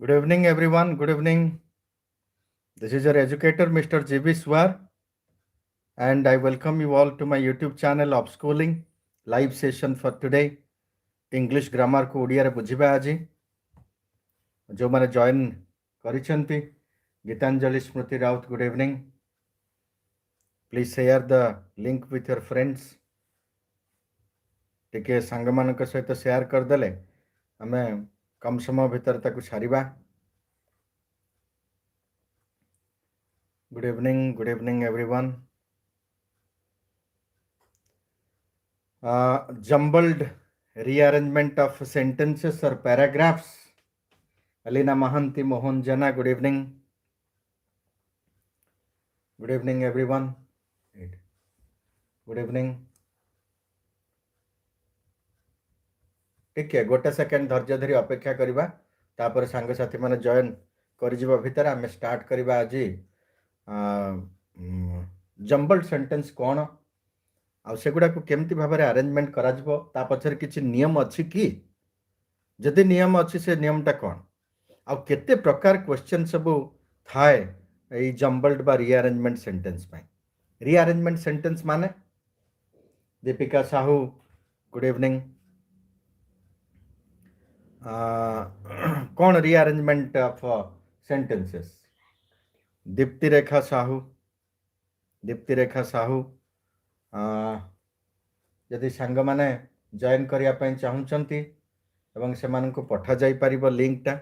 Good evening, everyone. Good evening. This is your educator, Mr. B Suar, and I welcome you all to my YouTube channel, Upschooling live session for today. English grammar को ओडिया रे बुझिबा आजी जो माने join करिसेंती Gitanjali Smriti Raut. Good evening. Please share the link with your friends. टिके सांग मानक सहित शेयर कर देले आमे कम समय भीतर ताकू छारिबा. Good evening everyone. Jumbled rearrangement of sentences or paragraphs. Alina Mahanti Mohan Jana, good evening. Good evening everyone. Good evening. ठीक है, गोटे सेकेंड धैर्य धरी अपेक्षा करिबा तापर सांग साथी माने जॉइन करि जिबा भितर आमे स्टार्ट करिबा आज जम्बल्ड सेंटेंस कोन आ सेगुडा को केमती भाबरे अरेंजमेंट करा जिवो ता पछर किछि नियम अछि कि जदि नियम अछि से नियमटा कोन आ केते प्रकार क्वेश्चन सब थाए ए जम्बल्ड बा रीअरेंजमेंट सेंटेंस पय. रीअरेंजमेंट सेंटेंस माने दीपिका साहू गुड इवनिंग. कौन rearrangement of sentences? Deepti Rekha Sahu यदि सांग माने जॉइन करिया पय चाहुचंती एवं सेमान को पठा जाई परिबो लिंकटा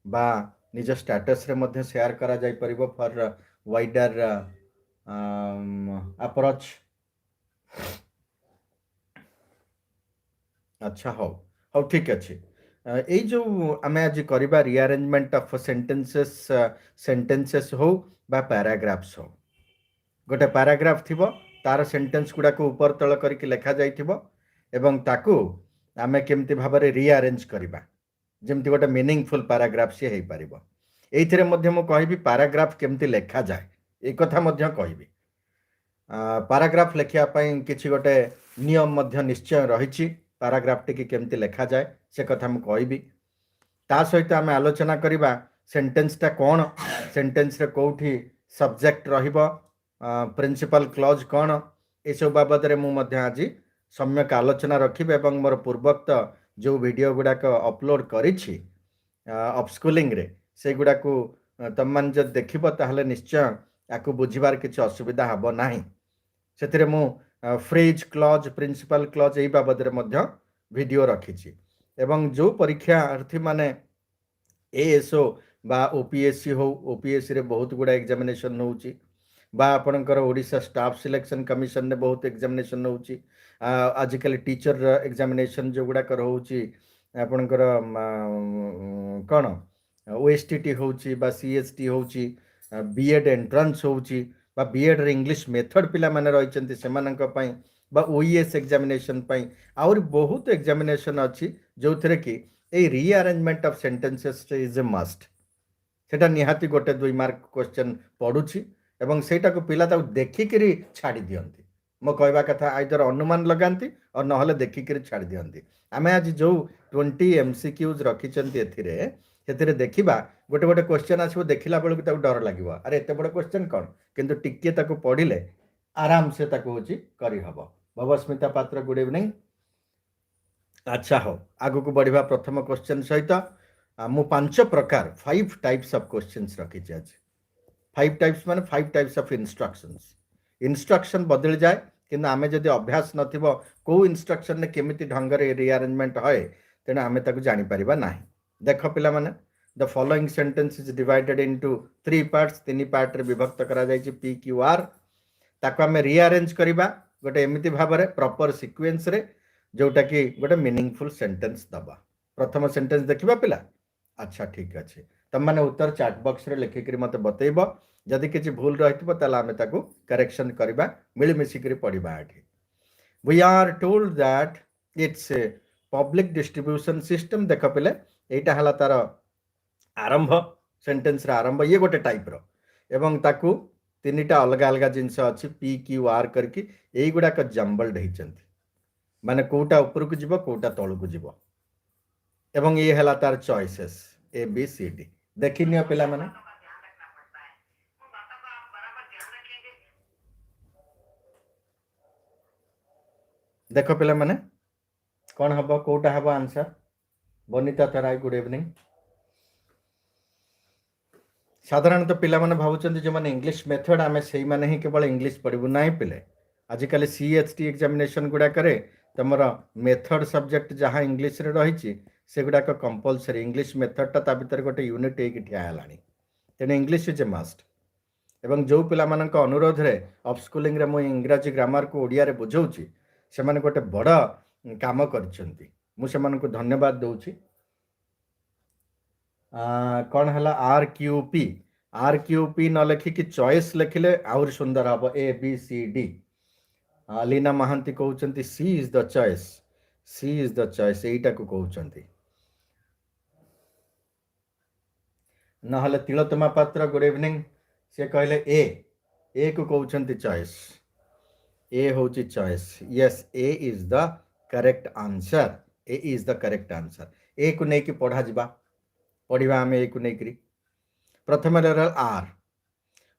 बा निज स्टेटस रे मध्ये शेयर करा जाई परिबो फॉर वाइडर अप्रोच. अच्छा हो ठीक अछि. এই जो आमे आज करिबा रीअरेंजमेंट ऑफ सेंटेंसेस हो बा पैराग्राफ्स हो. गोटे पैराग्राफ थिबो तार सेंटेंस गुडा को ऊपर तळ करके लिखा जाइथिबो एवं ताकू आमे केमती भाबरे रीअरेंज करिबा जेमती गोटे मीनिंगफुल पैराग्राफ से हेई परिबो. एइथिरे मध्ये मु कहिबी पैराग्राफ केमती लिखा जाय ए कथा मध्ये कहिबी. पैराग्राफ लिखिया पय किछि गोटे नियम मध्ये निश्चय रहिछि. पैराग्राफ टी केमती लिखा जाए से कथा मु कहिबी. ता सहित आमे आलोचना करिबा सेंटेंस टा कोन, सेंटेंस रे कोठी सब्जेक्ट रहिबो, प्रिंसिपल क्लॉज कोन ए सब बाबद रे मु मध्ये आज सम्यक आलोचना रखिबे एवं मोर पूर्वोक्त जो वीडियो गुडा को अपलोड करिछि अपस्कूलिंग रे से गुडा को तमन ज देखिबो ताहले निश्चय आकु बुझिबार किछ असुविधा हबो नाही. सेतिरे मु फ्रेज क्लॉज प्रिंसिपल क्लॉज ए बाबद रे मध्ये वीडियो रखिछि एवं जो परीक्षार्थी माने एएसओ बा ओपीएससी हो ओपीएससी रे बहुत गुडा एग्जामिनेशन होउची बा आपनकर ओडिशा स्टाफ सिलेक्शन कमिशन ने बहुत एग्जामिनेशन होउची. आजिकल टीचर एग्जामिनेशन जो गुडा कर होउची आपनकर कोन ओएसटीटी होउची बा सीएसटी होउची बीएड एंट्रेंस होउची बा बीएड रे इंग्लिश मेथड पिला माने रहिचंती सेमानक पय बा ओईएस एग्जामिनेशन पय और बहुत एग्जामिनेशन अछि जो थरे कि a rearrangement of sentences is a must. सेटा निहाती गोटे 2 मार्क क्वेश्चन पडुछि एवं सेटा को पिला ता देखि करी छाडी दियंती. मो कहबा कथा आइदर अनुमान लगांती और नहले देखि करी छाडी दियंती. आमे आज जो 20 MCQs रखिचंती एथिरे सेतिरे देखिबा गोटे गोटे क्वेश्चन आछो देखिला बेलु ताको डर लागिबो अरे एते बड़ क्वेश्चन कोन किंतु टिके ताको पढिले आराम से ताको होची करी हबो. भवस्मिता पात्र गुड इवनिंग. अच्छा हो आगु को बढ़िबा प्रथम क्वेश्चन सहित मु 5 प्रकार 5 टाइप्स ऑफ क्वेश्चंस रखिछि. आज 5 टाइप्स माने 5 टाइप्स ऑफ इंस्ट्रक्शंस. इंस्ट्रक्शन बदल जाए किंतु आमे जदि अभ्यास नथिबो को इंस्ट्रक्शन ने केमिति ढंग रे रीअरेंजमेंट होय तेना आमे ताको जानि परिबा नाही. देखो पिला माने the following sentence is divided into 3 parts. 3 part रे विभक्त करा जायछि PQR. ताको आमे रीअरेंज करिबा गोटे एमिति भाबरे प्रॉपर सीक्वेंस रे जोटा कि गोटे मीनिंगफुल सेंटेंस दबा. प्रथम सेंटेंस देखिबा पिला. अच्छा ठीक अछि. तम माने उत्तर चैट बॉक्स रे लिखि करी मते बतैबो. जदि किछि भूल रहितबो ताला आमे ताको करेक्शन करिबा मिली मिसी करी पढिबा. आठी we are told that it's a public distribution system. देखो पिले एटा हला तार आरंभ सेंटेंस रे आरंभ ये गोटे टाइप रो एवं ताकू तीनटा अलग अलग जिनस अछि PQR करके एई गुडा क जम्बल्ड हेचंती माने कोटा ऊपर को जीवो कोटा तळ को जीवो एवं ये हला तार चॉइसेस. ABCD देखिनियो पिला माने देख पिला माने कौन हम कौटा हम आंसर बनिता तराई गुड इवनिंग साधारणतः पिला माने भावुचंदी जो माने इंग्लिश मेथड आमे सेही माने ही केवल इंग्लिश पढ़िबु नाही पिले आजिकल CHT एग्जामिनेशन गुडा करे तमर मेथड सब्जेक्ट जहाँ इंग्लिश रे रही से गुडाक कंपलसरी इंग्लिश मेथड ता भीतर गोटे यूनिट एक ठिया हेलानी तेने इंग्लिश इज ए मस्ट एवं जो पिला मानक अनुरोध रे अपस्कूलिंग रे मु इंग्राजी ग्रामर को ओडिया रे बुझौची से माने गोटे बड़ काम करछंती मु से मानक धन्यवाद दउची कौन है RQP न लिखिकी चॉइस लिखिले आउर सुंदर हम ABCD लीना महांती कहते सी इज द चॉइस यहीटा को कहते नहले तिलोत्तमा पात्र गुड इवनिंग से कहले ए को कहते चॉइस ए हूँ choice yes A is the correct answer A को नहीं पढ़ा जा पढ़ा आम ए को नहीं प्रथम are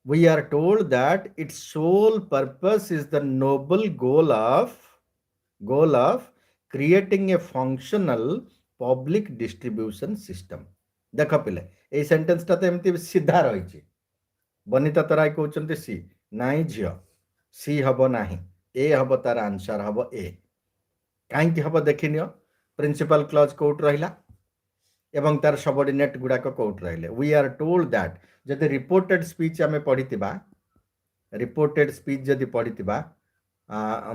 we are told that its sole purpose is the noble goal of creating a functional public distribution system देख पिले ए सेंटेंस ता एमती सीधा रही बनिता तराई कहते सी नाई झियो सी हम ना ए हम तार आंसर हम ए कहीं हम देखनी प्रिंसिपल क्लॉज कोट रहा एवं तार सबऑर्डिनेट गुड़ाक कोट रहिले वी आर टोल्ड दैट जदि रिपोर्टेड स्पीच आम पढ़िथिबा रिपोर्टेड स्पीच जदि पढ़िथिबा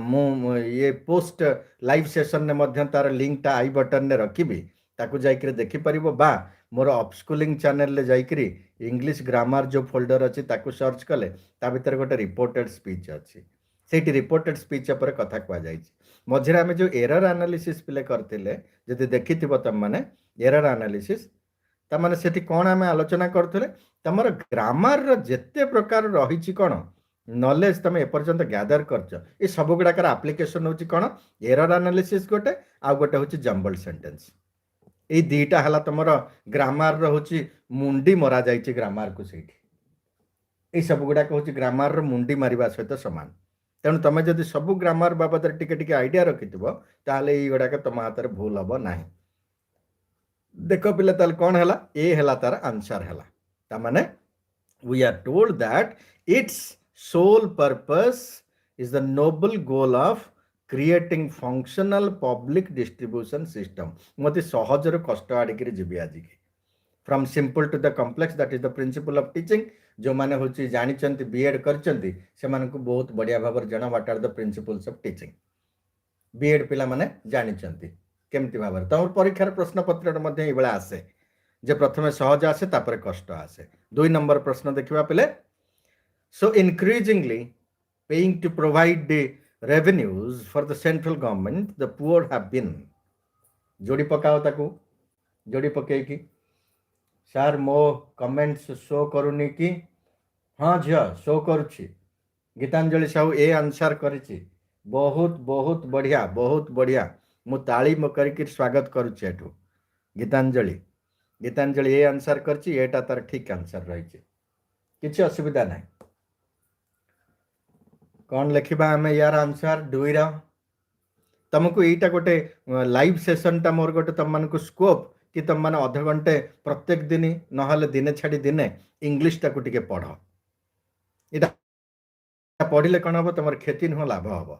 मु ये पोस्ट लाइव सेशन ने मध्य तार लिंक ता आई बटन ने रखिबी ताकू जाइकरी देखि परिबो बा मोर अपस्कूलिंग चैनल ले जाइकरी इंग्लिश ग्रामर जो फोल्डर अछि ताकू सर्च कले ता भीतर गोटे रिपोर्टेड स्पीच अछि सेठी रिपोर्टेड स्पीच पर कथा कुआ जाइछि मझिरे आमे जो एरर एनालिसिस पिले करथिले जदि देखिथिबो तम माने एरर एनालिसिस ता माने सेठी कोन आमे आलोचना करथिले तमर ग्रामर रो जेते प्रकार रहिछि कोन नॉलेज तमे एपर्यंत गैदर करछ ए सब गुडाकर एप्लीकेशन होछि कोन एरर एनालिसिस गोटे आ गोटे होछि जम्बल्ड सेंटेंस ए दीटा हला तमर ग्रामर रो होछि मुंडी मरा जाइछि ग्रामर को सेठी ए सब गुडा होछि ग्रामर रो मुंडी मारिबा सहित समान तेणु तुम जदि सब ग्रामर बाबद टिके टिके आइडिया रखिथिबो ताले ई गुडाक तुम हाथ में भूल हम ना देख पिले ताले कौन है ए है तार आंसर है तामाने we are told that it's sole purpose is the noble goal of creating functional public distribution system मत सहज कष्ट आड़िक जीवी आज की from simple to the complex that is the principle of teaching जो माने होची जानिचंती B.Ed करचंती से मानकु बहुत बढ़िया भाबर जणा what are the principles of teaching B.Ed पिला माने जानिचंती केमती भाबर तमर परीक्षार प्रश्न पत्र मध्ये एबेला आसे जे प्रथमे सहज आसे तापर कष्ट आसे 2 नंबर प्रश्न देखिबा पिले so increasingly paying to provide the revenues for the central government the poor have been जोड़ी पकाओ ताकू जोड़ी पके की सर मो कमेंट्स शो करूनी कि हाँ झिया शो करुछि गीतांजलि साहू ए आंसर करिछि बहुत बहुत बढ़िया मु ताली म करिक स्वागत करुछि एठू गीतांजलि ए आंसर करछि एटा तार ठीक आंसर रहिछि किछि असुविधा नाही कौन लिखिबा हमें यार आंसर डुईरा तुमको एटा गोटे लाइव सेशन टा मोर गोटे तुम मानको स्कोप कि तुम मैंने अध घंटे प्रत्येक दिन नहले दिने छाड़ी दिने इंग्लिश टाक टिके पढ़ यहाँ पढ़ले कौन हम तुम क्षति नुह लाभ हम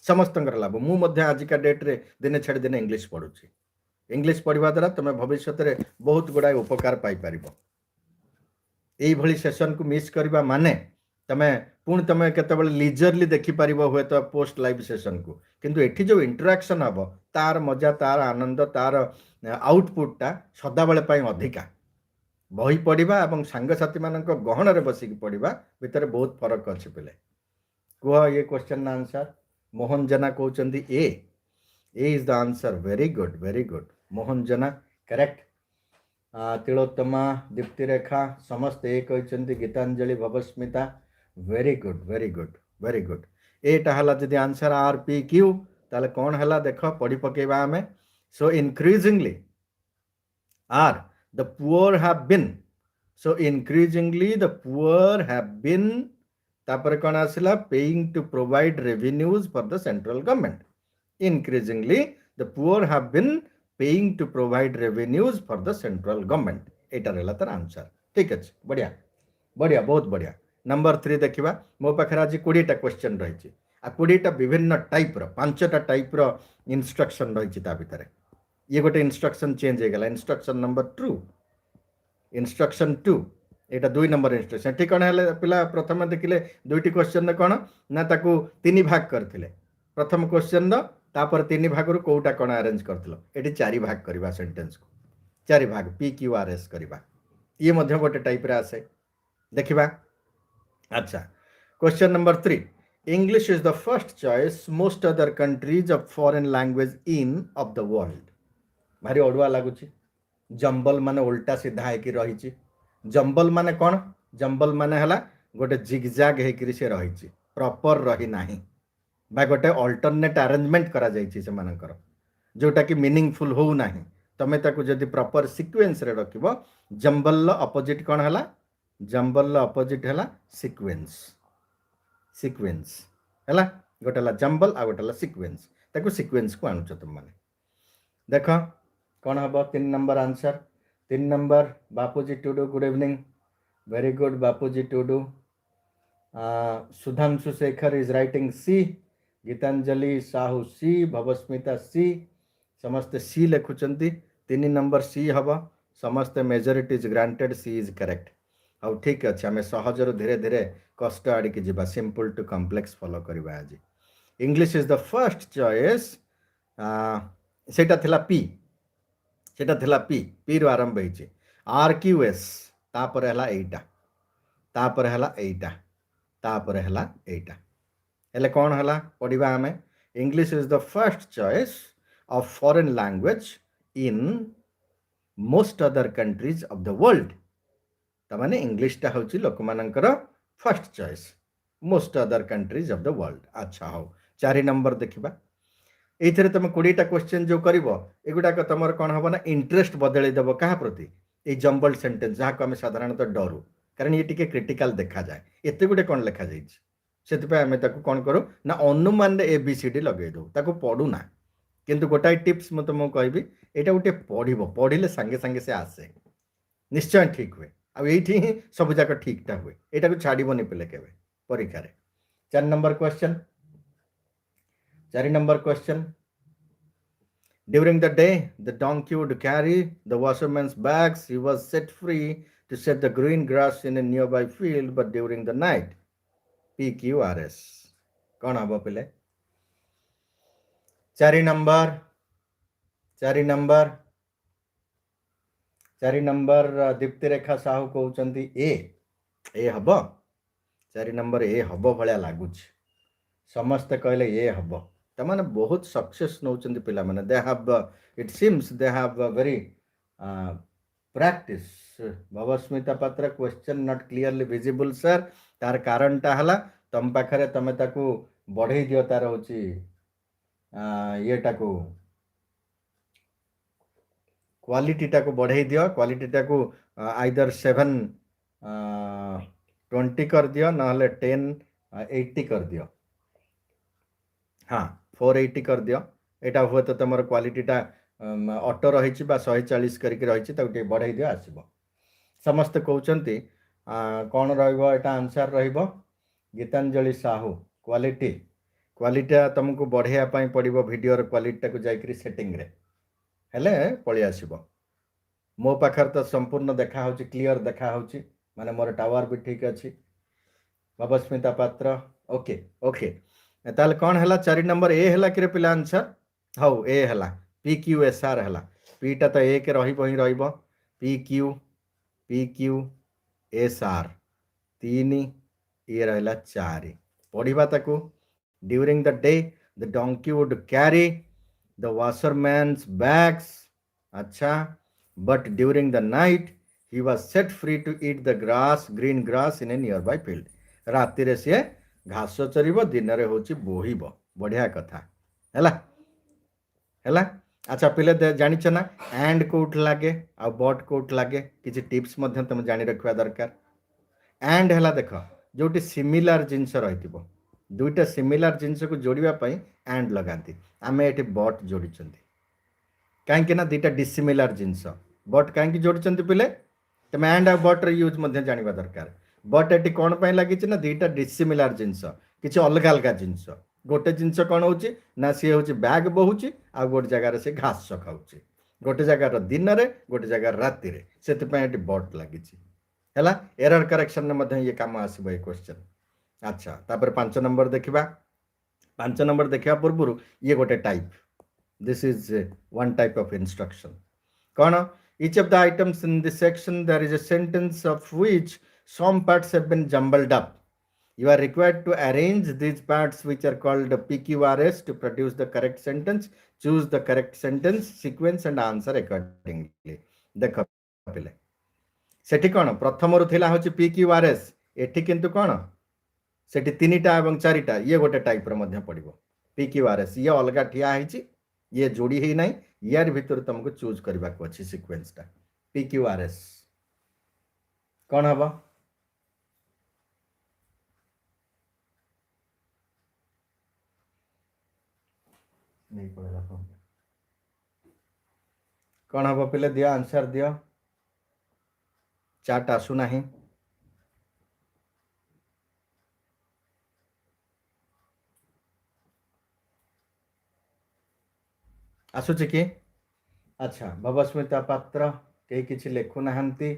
समस्त लाभ मुझे आजिका डेट्रे दिने छाड़ी दिने इंग्लिश पढ़ुची इंग्लिश पढ़ा द्वारा तुम भविष्य में बहुत गुड़ाए उपकार पाइपर यही सेशन को मिस करवा माने तमें पुणी तुम केत लिजरली देखिपर हुए तो पोस्ट लाइव सेशन को किंतु एठी जो इंटराक्शन हम तार मजा तार आनंद तार आउटपुटा सदाबले अधिका बही पढ़ा और सांगसाथी मान गहन में बसिक पढ़ा भितर बहुत फरक अच्छे पिले कह ये क्वेश्चन आंसर मोहन जेना कहते A is the answer very good Mohan Jena correct Tilottama Dipti Rekha समस्ते ए कहते गीतांजलि भवस्मिता वेरी गुड एटा हला जदि आंसर RPQ ताले कौन हला देख पढ़ी पकेबा आमे so increasingly are the poor have been, so increasingly the poor have been तापर कौन आसिला paying to provide revenues for the central government. Increasingly the poor have been paying to provide revenues for the central government. एटा रहला तार answer. ठीक अछि, बढ़िया बढ़िया बहुत बढ़िया. नंबर 3 देखिबा. मो पाखरा आज 20 टा क्वेश्चन रहिछि आ 20 टा विभिन्न टाइप रो 5 टा टाइप रो इंस्ट्रक्शन रहिछि ता भितरे. ये गोटे इंस्ट्रक्शन चेंज हो गला. इंस्ट्रक्शन नंबर 2, इंस्ट्रक्शन 2 एटा 2 नंबर इंस्ट्रक्शन. ठीक कौन है पिला प्रथम देखिले दुईटी क्वेश्चन कौन ना ताकू 3 भाग करथिले. प्रथम क्वेश्चन द तापर 3 भाग रु कोउटा कोन अरेंज करथिलो. एटी 4 भाग करबा सेंटेंस को 4 भाग पी क्यू आर एस करबा. ये मध्य गोटे टाइप रे आसे देखिबा. अच्छा, question number 3, English is the first choice most other countries of foreign language in of the world. भारी अडुआ लागुची. जंबल माने उल्टा सीधा है कि रहिची. जंबल माने कौन? जंबल माने हला गोटे जिगजाग है कि से रहिची, प्रॉपर रही नाही बा गोटे अल्टरनेट अरेंजमेंट करा जायछि से मानकर जोटा कि मीनिंगफुल हो नाही. तमे ताकू जदी प्रॉपर सीक्वेंस रे रखिबो. जंबल लो अपोजिट कौन हला? जंबल लो अपोजिट हला सीक्वेंस. सीक्वेंस हला गोटेला जंबल आ गोटेला सीक्वेंस. ताकू सीक्वेंस को आनुछ तुम माने. देखो कौन हम 3 number answer. 3 number Bapuji Tudu. Good evening. Very good Bapuji Tudu. Sudhanshu Shekhar is writing C. Gitanjali Sahu C. Bhabasmita C. समस्त सी लिखुचंती. 3 नंबर सी हबो. समस्त majority is granted. C is correct. आउ ठीक अच्छे आम सहज धीरे धीरे कष्ट आड़िकी जीवा. सिंपल टू कॉम्प्लेक्स फॉलो करवा. आज English is the first choice. सेटा थिला पी. सेटा थिला पी. पी रो आरंभ होइछि. आर क्यू एस तापर हला एटा. तापर हला एटा. तापर हला एटा. हेले कौन हला पढ़िबा हमें. English is the first choice of foreign language in most other countries of the world. तमाने इंग्लिश टा होछि लोक मानकर first choice most other countries of the world. अच्छा हो 4 नंबर देखिबा. एथरे तुम 20 टा क्वेश्चन जो करिवो एगुडाक तमर कौन हम ना इंटरेस्ट बदले देव क्या प्रति. ये जंबल्ड सेंटेंस जहाँ को आम साधारणतः डरू कारण ये टिके क्रिटिकल देखा जाए. एत गुटे कौन लिखा जाए आम कौन करूँ ना अनुमान ABCD लगे दो ताको पढ़ू ना. किंतु गोटाए टिप्स मुझे तुमको कहबी यहाँ गोटे पढ़ले सांगे सांगे से आसे निश्चय ठीक हुए. आठी ही सब जाक ठीकटा हुए. यहाँ को छाड़बनी पे के परीक्षा. 4 number question. 4 number question. During the day, the donkey would carry the washerman's bags. He was set free to set the green grass in a nearby field, but during the night, PQRS. कौन हबो पिले? 4 number. 4 number. 4 number Deepti Rekha Sahu कहउचंती ए हबो. 4 number A हबो भलिया लागुछ. समस्त कहले ए हबो. तमाने बहुत success नौचंदी पिला माने. They have it seems they have very practice. Bhabasmita Patra question not clearly visible sir. तार कारण ता हला तम पाखरे तमे ताकू बढ़ई दियो. तार होची ये टाकू क्वालिटी टाकू बढ़ई दियो. क्वालिटी टाकू आइदर 720 कर दियो नहले 1080 कर दियो. हाँ 480 कर दियो. एटा हुए तो तुम क्वालिटीटा ऑटो रही 140 करके रही बढ़ई दियो आसब. समस्त कहते कौन रहा आंसर रहा. गीतांजलि साहू क्वालिटी. क्वालिटी तुमको बढ़ाई पड़ो. वीडियो क्वालिटी को जाकरी सेटिंग रे हेले पलि आसब. मो पाखर तो संपूर्ण देखा हो क्लियर देखा हो माने मोर टावर भी ठीक अच्छी. भवस्मिता पात्र ओके ओके. ताल कौन है 4 नंबर ए है कि पिला आंसर. हाउ ए है PQSR है. पीटा तो एक रही रही PQSR 3 ये रहा 4. पढ़ा ताकू. During the day the donkey would carry the washerman's bags. अच्छा but during the night he was set free to eat the grass green grass in a nearby field. राति रे से घास चरिब दिन रे होची बोहिब. बढ़िया कथा हैला हैला. अच्छा पिले जानिछ ना एंड कोट लागे आ बट कोट लागे किछि टिप्स मध्य तुम जानि रखिबा दरकार एंड हला देख जोटी सिमिलर जिंस रहितिबो दुईटा सिमिलर जिंस को जोड़िबा पई एंड लगाती आमे एठी बट जोड़िचंती कहीं ना दुईटा डिसिमिलर जिनस बट कहीं जोड़ी पिले तुम एंड आ बट यूज जानवा दरकार बट एटी कौन पर लगी ना दुईटा डिसिमिलर जिनस किसी अलग अलग जिनस गोटे जिनस कौन हो ना सी हूँ बैग बहुची आ गोटे जगार से घास खाऊ गोटे जगार दिन में गोटे जगार राति से बट लगी है एरर करेक्शन ये कम आसो ये क्वेश्चन अच्छा तापर 5 नंबर देखा 5 नंबर देखा पूर्व ये गोटे type this is one type of instruction कौन each of the items in this section there is a sentence of which some parts have been jumbled up you are required to arrange these parts which are called PQRS to produce the correct sentence choose the correct sentence sequence and answer accordingly देख पिले सेठी कौन प्रथम रु थिला होची PQRS एठी किंतु कौन सेठी तीनिटा एवं चारिटा ये गोटे टाइप रो मध्य पड़िबो PQRS ये अलगा ठिया हैची ये जोड़ी ही नहीं यार भीतर तुमको चूज करबा को अछि सीक्वेंस टा PQRS कौन हबो नहीं पड़ेगा कौन हबो पहले दिया आंसर दियो चार्ट आसु नहीं आसुची कि अच्छा भवस्मिता पात्र कई किछि लेखु नाहंती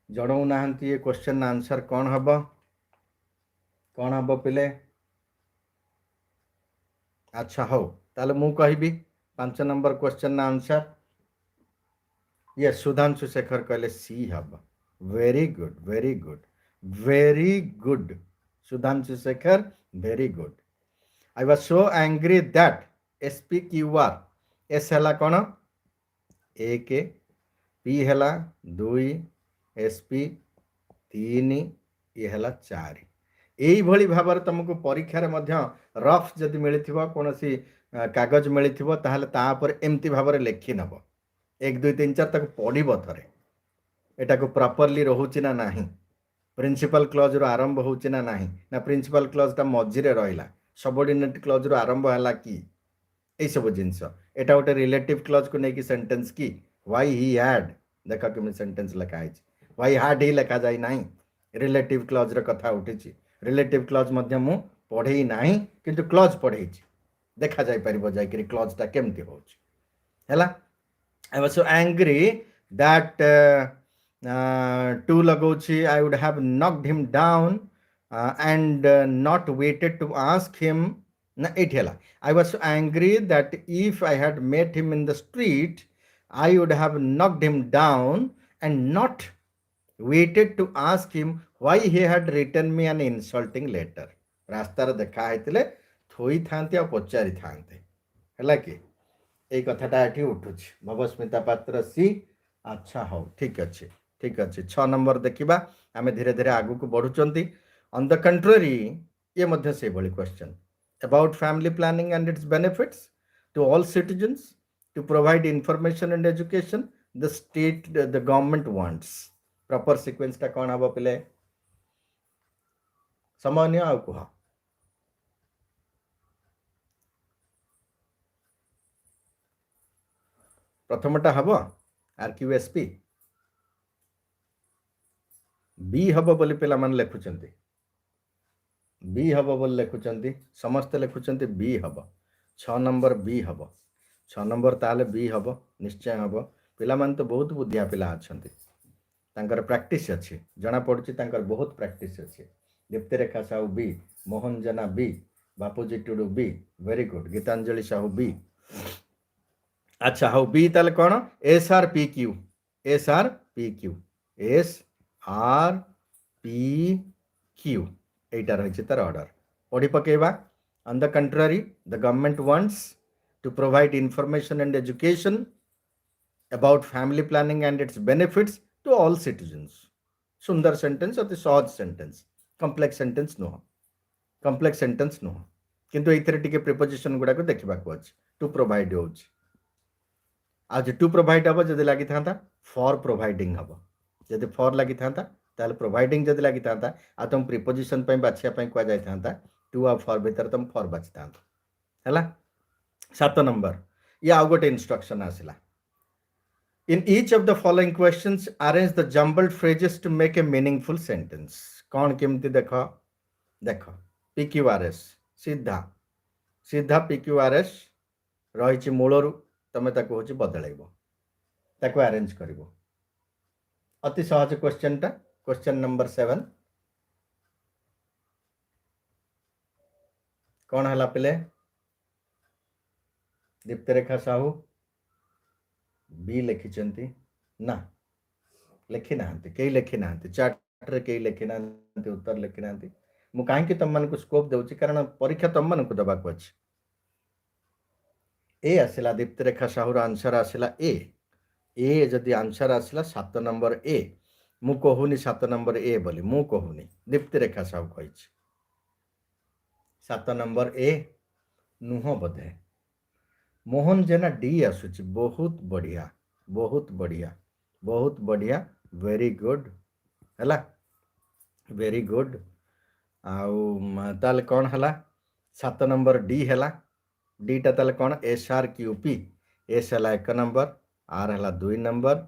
जणौ नाहंती ये क्वेश्चन आंसर कौन हबो पिले अच्छा हो ताले मु कहबी 5 नंबर क्वेश्चन आंसर ये सुधांशु शेखर कहले सी हब very good very good very good Sudhanshu Shekhar very good I was so angry that SPQR एस हला कौन 1 P हला 2 SP 3 ये हला 4 यही भली भाव तुमको परीक्षार मध्य रफ जदि मिलिथिबो कोनोसी कागज मिलिथिबो ताहले ता पर एमती भाव लिखि नब 1 2 3 4 तक पढ़िबो थरे एटा को प्रॉपर्ली रहउची ना नाही प्रिंसिपल क्लॉज रो आरंभ होउची ना नाही ना प्रिंसिपल क्लॉज ता मझिरे रहिला सबऑर्डिनेट क्लॉज रो आरंभ हला की ए सब जिंस एटा गोटे रिलेटिव क्लॉज को नेकी सेंटेंस की व्हाई ही हैड देखा कि सेंटेंस लिखा है व्हाई हैड ही लिखा जाई नाही रिलेटिव क्लॉज रो कथा उठिची रिलेटिव क्लॉज मध्य मु पढ़ेई नाही किंतु क्लॉज पढ़ेइची देखा जाई परिबो जाई कि क्लॉज ता केमती होउची हैला I was so angry that to Lagochi I would have knocked him down and not waited to ask him. I was so angry that if I had met him in the street, I would have knocked him down and not waited to ask him why he had written me an insulting letter. रास्तार देखा होते थोई था पचारि था है कि এই কথাটা এটি উঠুছি ভবস্মিতা পাত্র सी अच्छा हो ठीक अच्छे 6 नंबर देखिबा आमे धीरे धीरे आगु को बढ़ुचंती ऑन द कंट्ररी ये मध्य से बड़ी question about family planning and its benefits to all citizens to provide information and education the state the government wants proper sequence टा कोन हबो पिले सामान्य आ कुहा प्रथमटा हम RQSP बी हम बोली पिला माने लेखुचंती बी हम बोली लेखुचंती समस्त लेखुचंती बी हम 6 नंबर बी हम 6 नंबर ताले बी हम निश्चय हम पिला मान तो बहुत बुद्धिया पिला अछंती तांकर प्रैक्टिस अछि जना पड़ुची तांकर बहुत प्रैक्टिस अछि दीप्ति रेखा साहू बी मोहन जना B Bapuji Tudu B very good Gitanjali Sahu B अच्छा हाउ बी ताले कौन SRPQ SRPQ एटा रही तार ऑर्डर पढ़ी पकेबा on the country the government wants to provide information and education about family planning and its benefits to all citizens सुंदर सेंटेंस अति सहज सेंटेंस कॉम्प्लेक्स सेंटेंस नुह किंतु एथिरे टिके प्रिपोजिशन गुडा को देखिबा को अछि टू प्रोवाइड होछि आज टू प्रोवाइड हम जब लगी था फॉर प्रोवाइडिंग हम जब फॉर लगी था ताल प्रोवाइडिंग जब लगी था आ तुम प्रिपोजिशन बाछिया कह जाता टू आ फॉर भीतर तुम फॉर बाछि था है 7 नंबर ये आउ गोटे इंस्ट्रक्शन आसला in each of the following questions arrange the jumbled phrases to make a meaningful sentence कौन केमती देख देख PQRS सीधा सीधा PQRS रही मूलरू तुम ताको हूँ बदलैब ताको अरेंज कर अति सहज क्वेश्चन टा क्वेश्चन नंबर 7 कौन है पिले दीप्तरेखा साहू बी लिखिं ना लिखि ना कई लिखि ना चार्ट रे कई लिखि ना उत्तर लिखि ना मु कहीं तुम मान स्कोप दूसरी कारण परीक्षा तुम मान देवाक अच्छे ए आसला दीप्तरेखा साहूर आंसर आसला ए जदि आंसर आसला 7 नंबर ए मु कहूनी 7 नंबर ए बोली मु कहूनी दीप्तरेखा साहू कही 7 नंबर ए नुह बोधे मोहन जेना डी आसुची बहुत बढ़िया बहुत बढ़िया बहुत बढ़िया वेरी गुड है वेरी गुड आल कौन है 7 नंबर डी है डी टा ताले कौन SRQP एस है 1 नंबर आर है 2 नंबर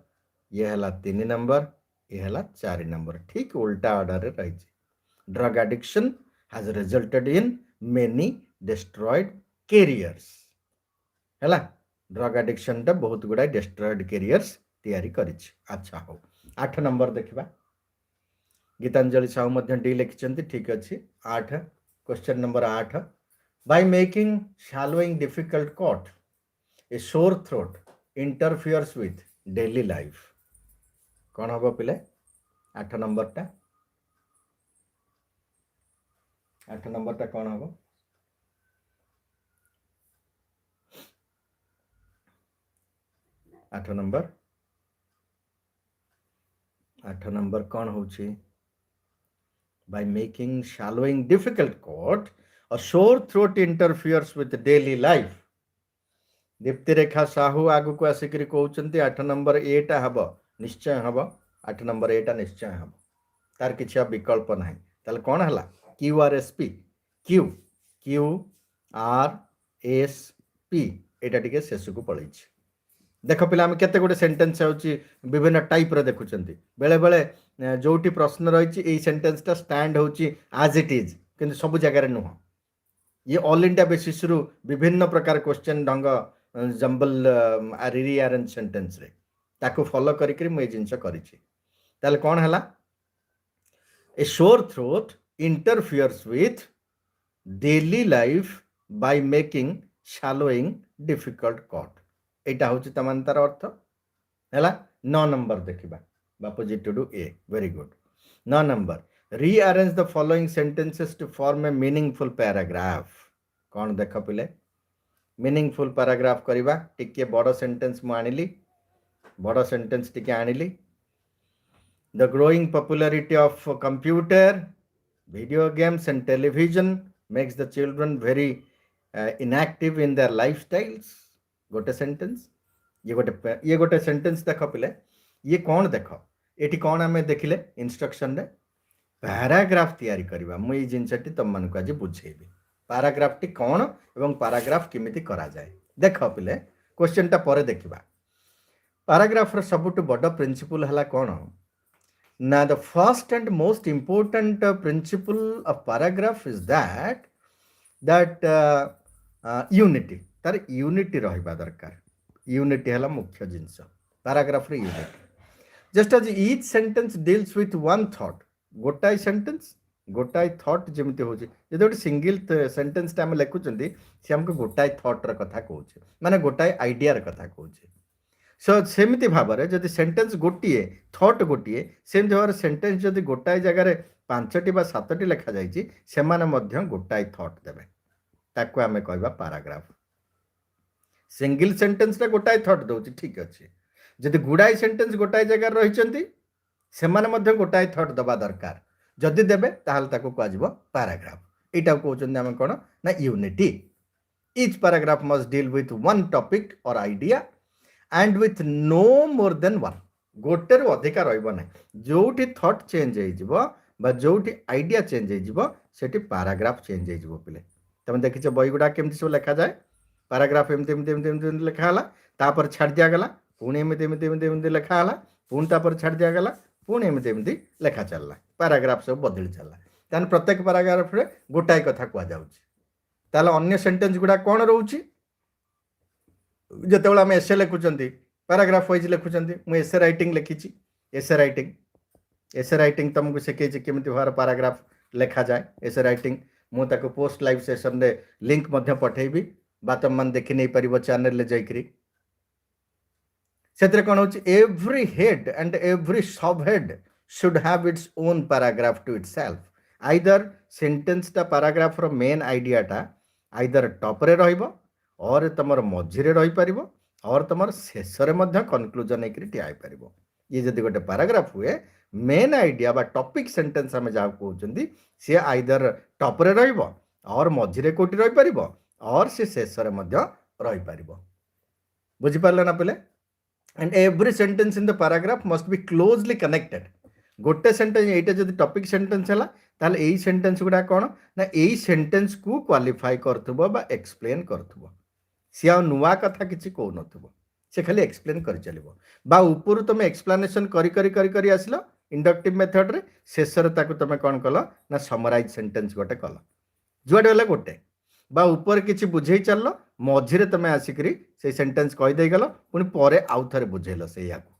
ये है 3 नंबर ये है 4 नंबर ठीक उल्टा ऑर्डर रे रही drug addiction has resulted in many destroyed carriers है ड्रग एडिक्शन टा बहुत गुड़ा डिस्ट्रॉयड कैरियर्स तैयारी करिछि अच्छा हो 8 नंबर देखिबा गीतांजलि साहू मध्य डी लिखिछन्ती ठीक अछि 8 question number 8 by making swallowing difficult caught a sore throat interferes with daily life कौन हम पिले 8 नंबर टा 8 नंबर टा कौन हम 8 नंबर कौन होची by making swallowing difficult caught a sore throat interferes with daily life दीप्तिरेखा Sahu आगु को आसिक कहते 8 नंबर एटा हम निश्चय हम 8 नंबर एटा निश्चय हम तार किसी विकल्प ना ताले कौन है QRSP QRSP एटा टिके शेष को पलैछि देख पिला आम केते गोटे सेंटेंस होची विभिन्न टाइप रो देखुचंती बेले बेले जोटी प्रश्न रही ये सेंटेंस टा स्टैंड होची आज इट इज किंतु सब जगह नुह ये ऑल इंडिया बेसिस रु विभिन्न प्रकार क्वेश्चन ढंग जंबल रीअरेंज सेंटेंस रे ताको फॉलो करिकरी मु ए जिंस करिछि ताले कौन हला a sore throat interferes with daily life by making swallowing difficult कॉट एटा होछि तमान तार अर्थ हला 9 नंबर देखिबा बापूजी टू डू ए वेरी गुड 9 number rearrange the following sentences to form a meaningful paragraph कौन देख पिले meaningful paragraph करिबा टिके बड़ सेंटेंस मु आनिली बड़ सेंटेंस टिके आनिली the growing popularity of computer video games and television makes the children very inactive in their lifestyles गोटे सेंटेंस ये गोटे सेंटेंस देख पिले ये कौन देख एटी कौन आमे देखिले इंस्ट्रक्शन रे पैराग्राफ तैयारी करबा मु ई जिनसटी तुम मानक आज बुझेबी पैराग्राफ टी कौन एवं पैराग्राफ केमिति करा जाए देख पिले क्वेश्चन टा परे देखिबा पैराग्राफ र सबटु बड़ प्रिंसिपल हला कौन ना the first and most important principle of paragraph is that unity तार यूनिटी रहबा दरकार यूनिटी हला मुख्य जिंस पैराग्राफ रे unity just as each sentence deals with one thought गोटाई सेंटेंस गोटाई थॉट जमती हो गोटे सिंगल सेंटेंस टाइम लिखुंट सी आमको गोटाई थॉट र कथा कहूँ माने गोटाई आइडिया र कथा कहूँ सो सेमती भाव में जदि सेंटेंस गोटे थॉट गोटे सेमती भाव सेंटेंस जदि गोटाई जगार 5टी बा 7टी लिखा जाए गोटाई थॉट देवे ताको आमे कहबा पैराग्राफ सिंगल सेंटेंस रे गोटाई थॉट दउची ठीक अच्छे जदि गुड़ाई सेंटेंस गोटाई जगार रही से गोटाए थॉट दबा दरकार जदि देबे ताहल ताको कहजिवो पैराग्राफ एटा कहउछन हम कोन ना unity each paragraph must deal with one topic और idea and with no more than one. गोटे रु अधिका रहिबो नै जोठी थॉट चेंज होई जिवो बा जोठी आइडिया चेंज होई जिवो सेठी पैराग्राफ चेंज होई जिवो पिले तमे देखिछो बही गुडा केमति सब लिखा जाए पैराग्राफ एमति एमति एमति एमति लिखा हला तापर छाड़ दिया गला पुणी एमति एमति एमति एमति लिखा हला पुणी तापर छाड़ दिया गला पुणी एमति एमति लिखा चलला पैराग्राफ सब बदली चलला तान प्रत्येक पैराग्राफ रे गोटाई कथा कुआ जाउची ताले अन्य सेंटेंस गुडा कोन रहउची जेतेबेला हम एसे लिखुचंती पैराग्राफ वाइज लिखुचंती मु एसे राइटिंग लिखिची एसे राइटिंग तुमको शिखेची केमिति भार पैराग्राफ लिखा जाए एसे राइटिंग मु ताको पोस्ट लाइव सेशन रे लिंक मध्य पठेबी बा तुम मन देखि नै परिबो चैनल ले जाइकरी सेतरे कोन होची every head and every sub head should have its own paragraph to itself either sentence टा पैराग्राफ रो मेन आइडिया टा आइदर टॉप रे रहइबो और तुम मझे रही पार और तुम शेष कनक्लूजन होकर ठिया पार ये जब गोटे पैराग्राफ हुए मेन आइडिया बा टॉपिक सेंटेंस आम जहाँ कहते सी आइदर टॉप रे रही और मझे कौटी रही पार और सी शेष रही पार बुझीपारे ना पे and every sentence in the paragraph must be closely connected गोटे सेंटेंस ये जब टॉपिक सेंटेंस है ताल यही सेंटेंस गुड़ा कौन ना यही सेंटेंस को क्वालिफाई करथुबो बा एक्सप्लेन करथुबो सी आ नुआ कथा किछि को नथुबो से खाली एक्सप्लेन कर चलिबो बा ऊपर तुम एक्सप्लेनेशन करी करी करी करी आसलो इंडक्टिव मेथड रे शेष रे ताको तुम कोन कलो ना समराइज सेंटेंस गोटे कलो जुआडे वाला गोटे बा ऊपर किछि बुझेई चललो मझिरे तुम आसिकरी से सेंटेंस कहि देई गलो पुनी परे आउ थरे बुझेलो से याको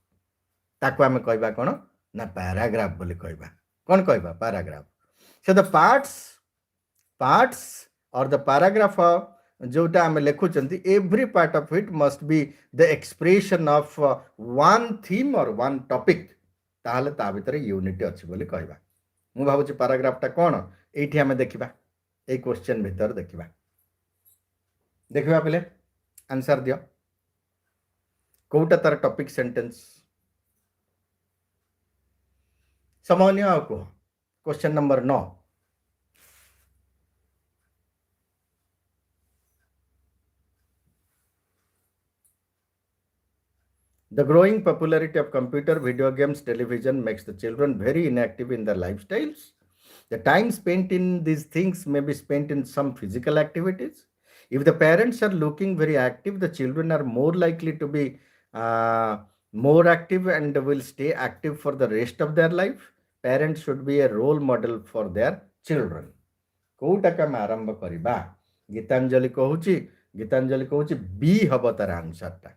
ताको हमें कहबा कोन ना पैराग्राफ बोली कहबा कोन कहबा paragraph so the parts or the paragraph जोटा आम लिखुचंती every part of it must be the expression of one theme or one topic ताहले ता भितर यूनिटी अछि बोली कहबा मु भाबुची पैराग्राफ टा कोन एठी हमें देखिबा ए क्वेश्चन भितर देखिबा पहिले आंसर दियो कोटा तार टॉपिक सेंटेंस सामान्य आ को question number 9 The growing popularity of computer, video games, television makes the children very inactive in their lifestyles. The time spent in these things may be spent in some physical activities. If the parents are looking very active, the children are more likely to be more active and will stay active for the rest of their life. Parents should be a role model for their children. कोटा का आरंभ करिबा गीतांजलि कहूची B हब तार answer टा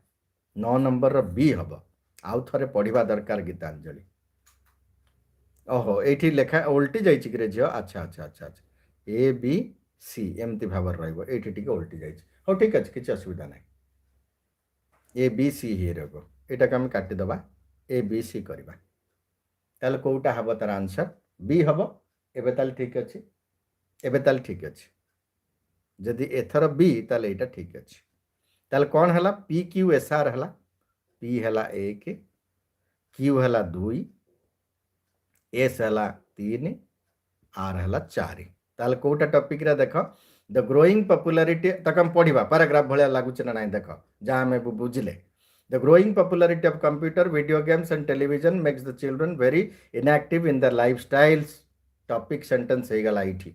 9 number B हम आउ थे पढ़ा दरकार गीतांजलि ओहो ये लेखा उल्टी जाइए झील अच्छा अच्छा अच्छा अच्छा ए बी सी एमती भाव रही उल्टी जाइए हाँ ठीक अच्छे किसी असुविधा ना ए बी सी ही रहा यहाँ को आम काटिदबा ए बी सी करवा ताल कौटा हम तार आंसर बी हम एबे ताल ठीक अच्छे एबे ताल ठीक अच्छे जदि एथर बी ताल यहाँ ठीक अच्छे ताल कौन है पी क्यू एस आर है पी है 1 क्यू है 2 एस है 3 आर है 4 ताल कोटा टॉपिक रे देख द ग्रोइंग पॉपुलैरिटी तक हम पढ़ा पैराग्राफ भाया लगुच ना देख जहाँ आम बुझिले the growing popularity of computer video games and television makes the children very inactive in the lifestyles topic sentence हो गला ये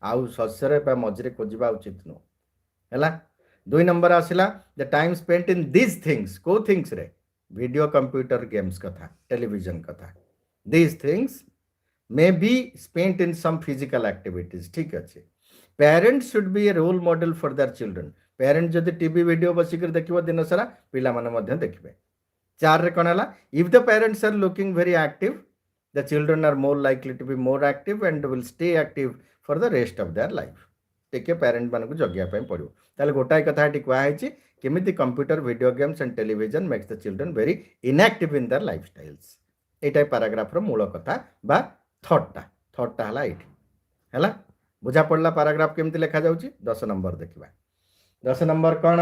आउ शस्यर मझे खोजा उचित नु है 2 नंबर आसला the time spent in this things को थिंग्स रे वीडियो कंप्यूटर गेम्स कथा टेलीविजन कथा this things may be spent in some physical activities ठीक अच्छे parents should be a role model for their children parent जदि TV video बसिक देखिबो दिन सारा पिला माने मध्य देखिबे 4 रे कोन हला if the parents are looking very active the children are more likely to be more active and will stay active for the rest of their life टे पेरेंट मान को जगिया पड़ो ताले गोटाए कथा कही केमिति computer video games and television makes the children very inactive in their lifestyles एटा पैराग्राफ रो मूल कथा बा थॉटटा हला एठी हला बुझा पड़ला पैराग्राफ केमिति लिखा जाउची 10 नंबर देखिबा 10 नंबर कौन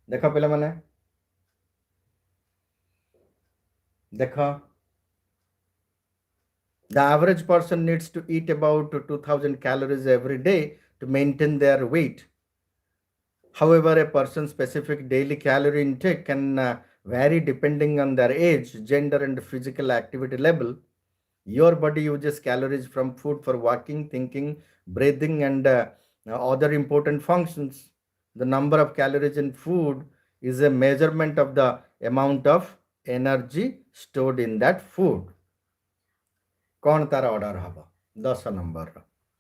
देख पे माने देख the average person needs to eat about 2000 calories every day to maintain their weight. However, a person's specific daily calorie intake can vary depending on their age, gender, and physical activity level. Your body uses calories from food for walking, thinking, breathing, and other important functions. The number of calories in food is a measurement of the amount of energy stored in that food. कौन तार order हम 10 number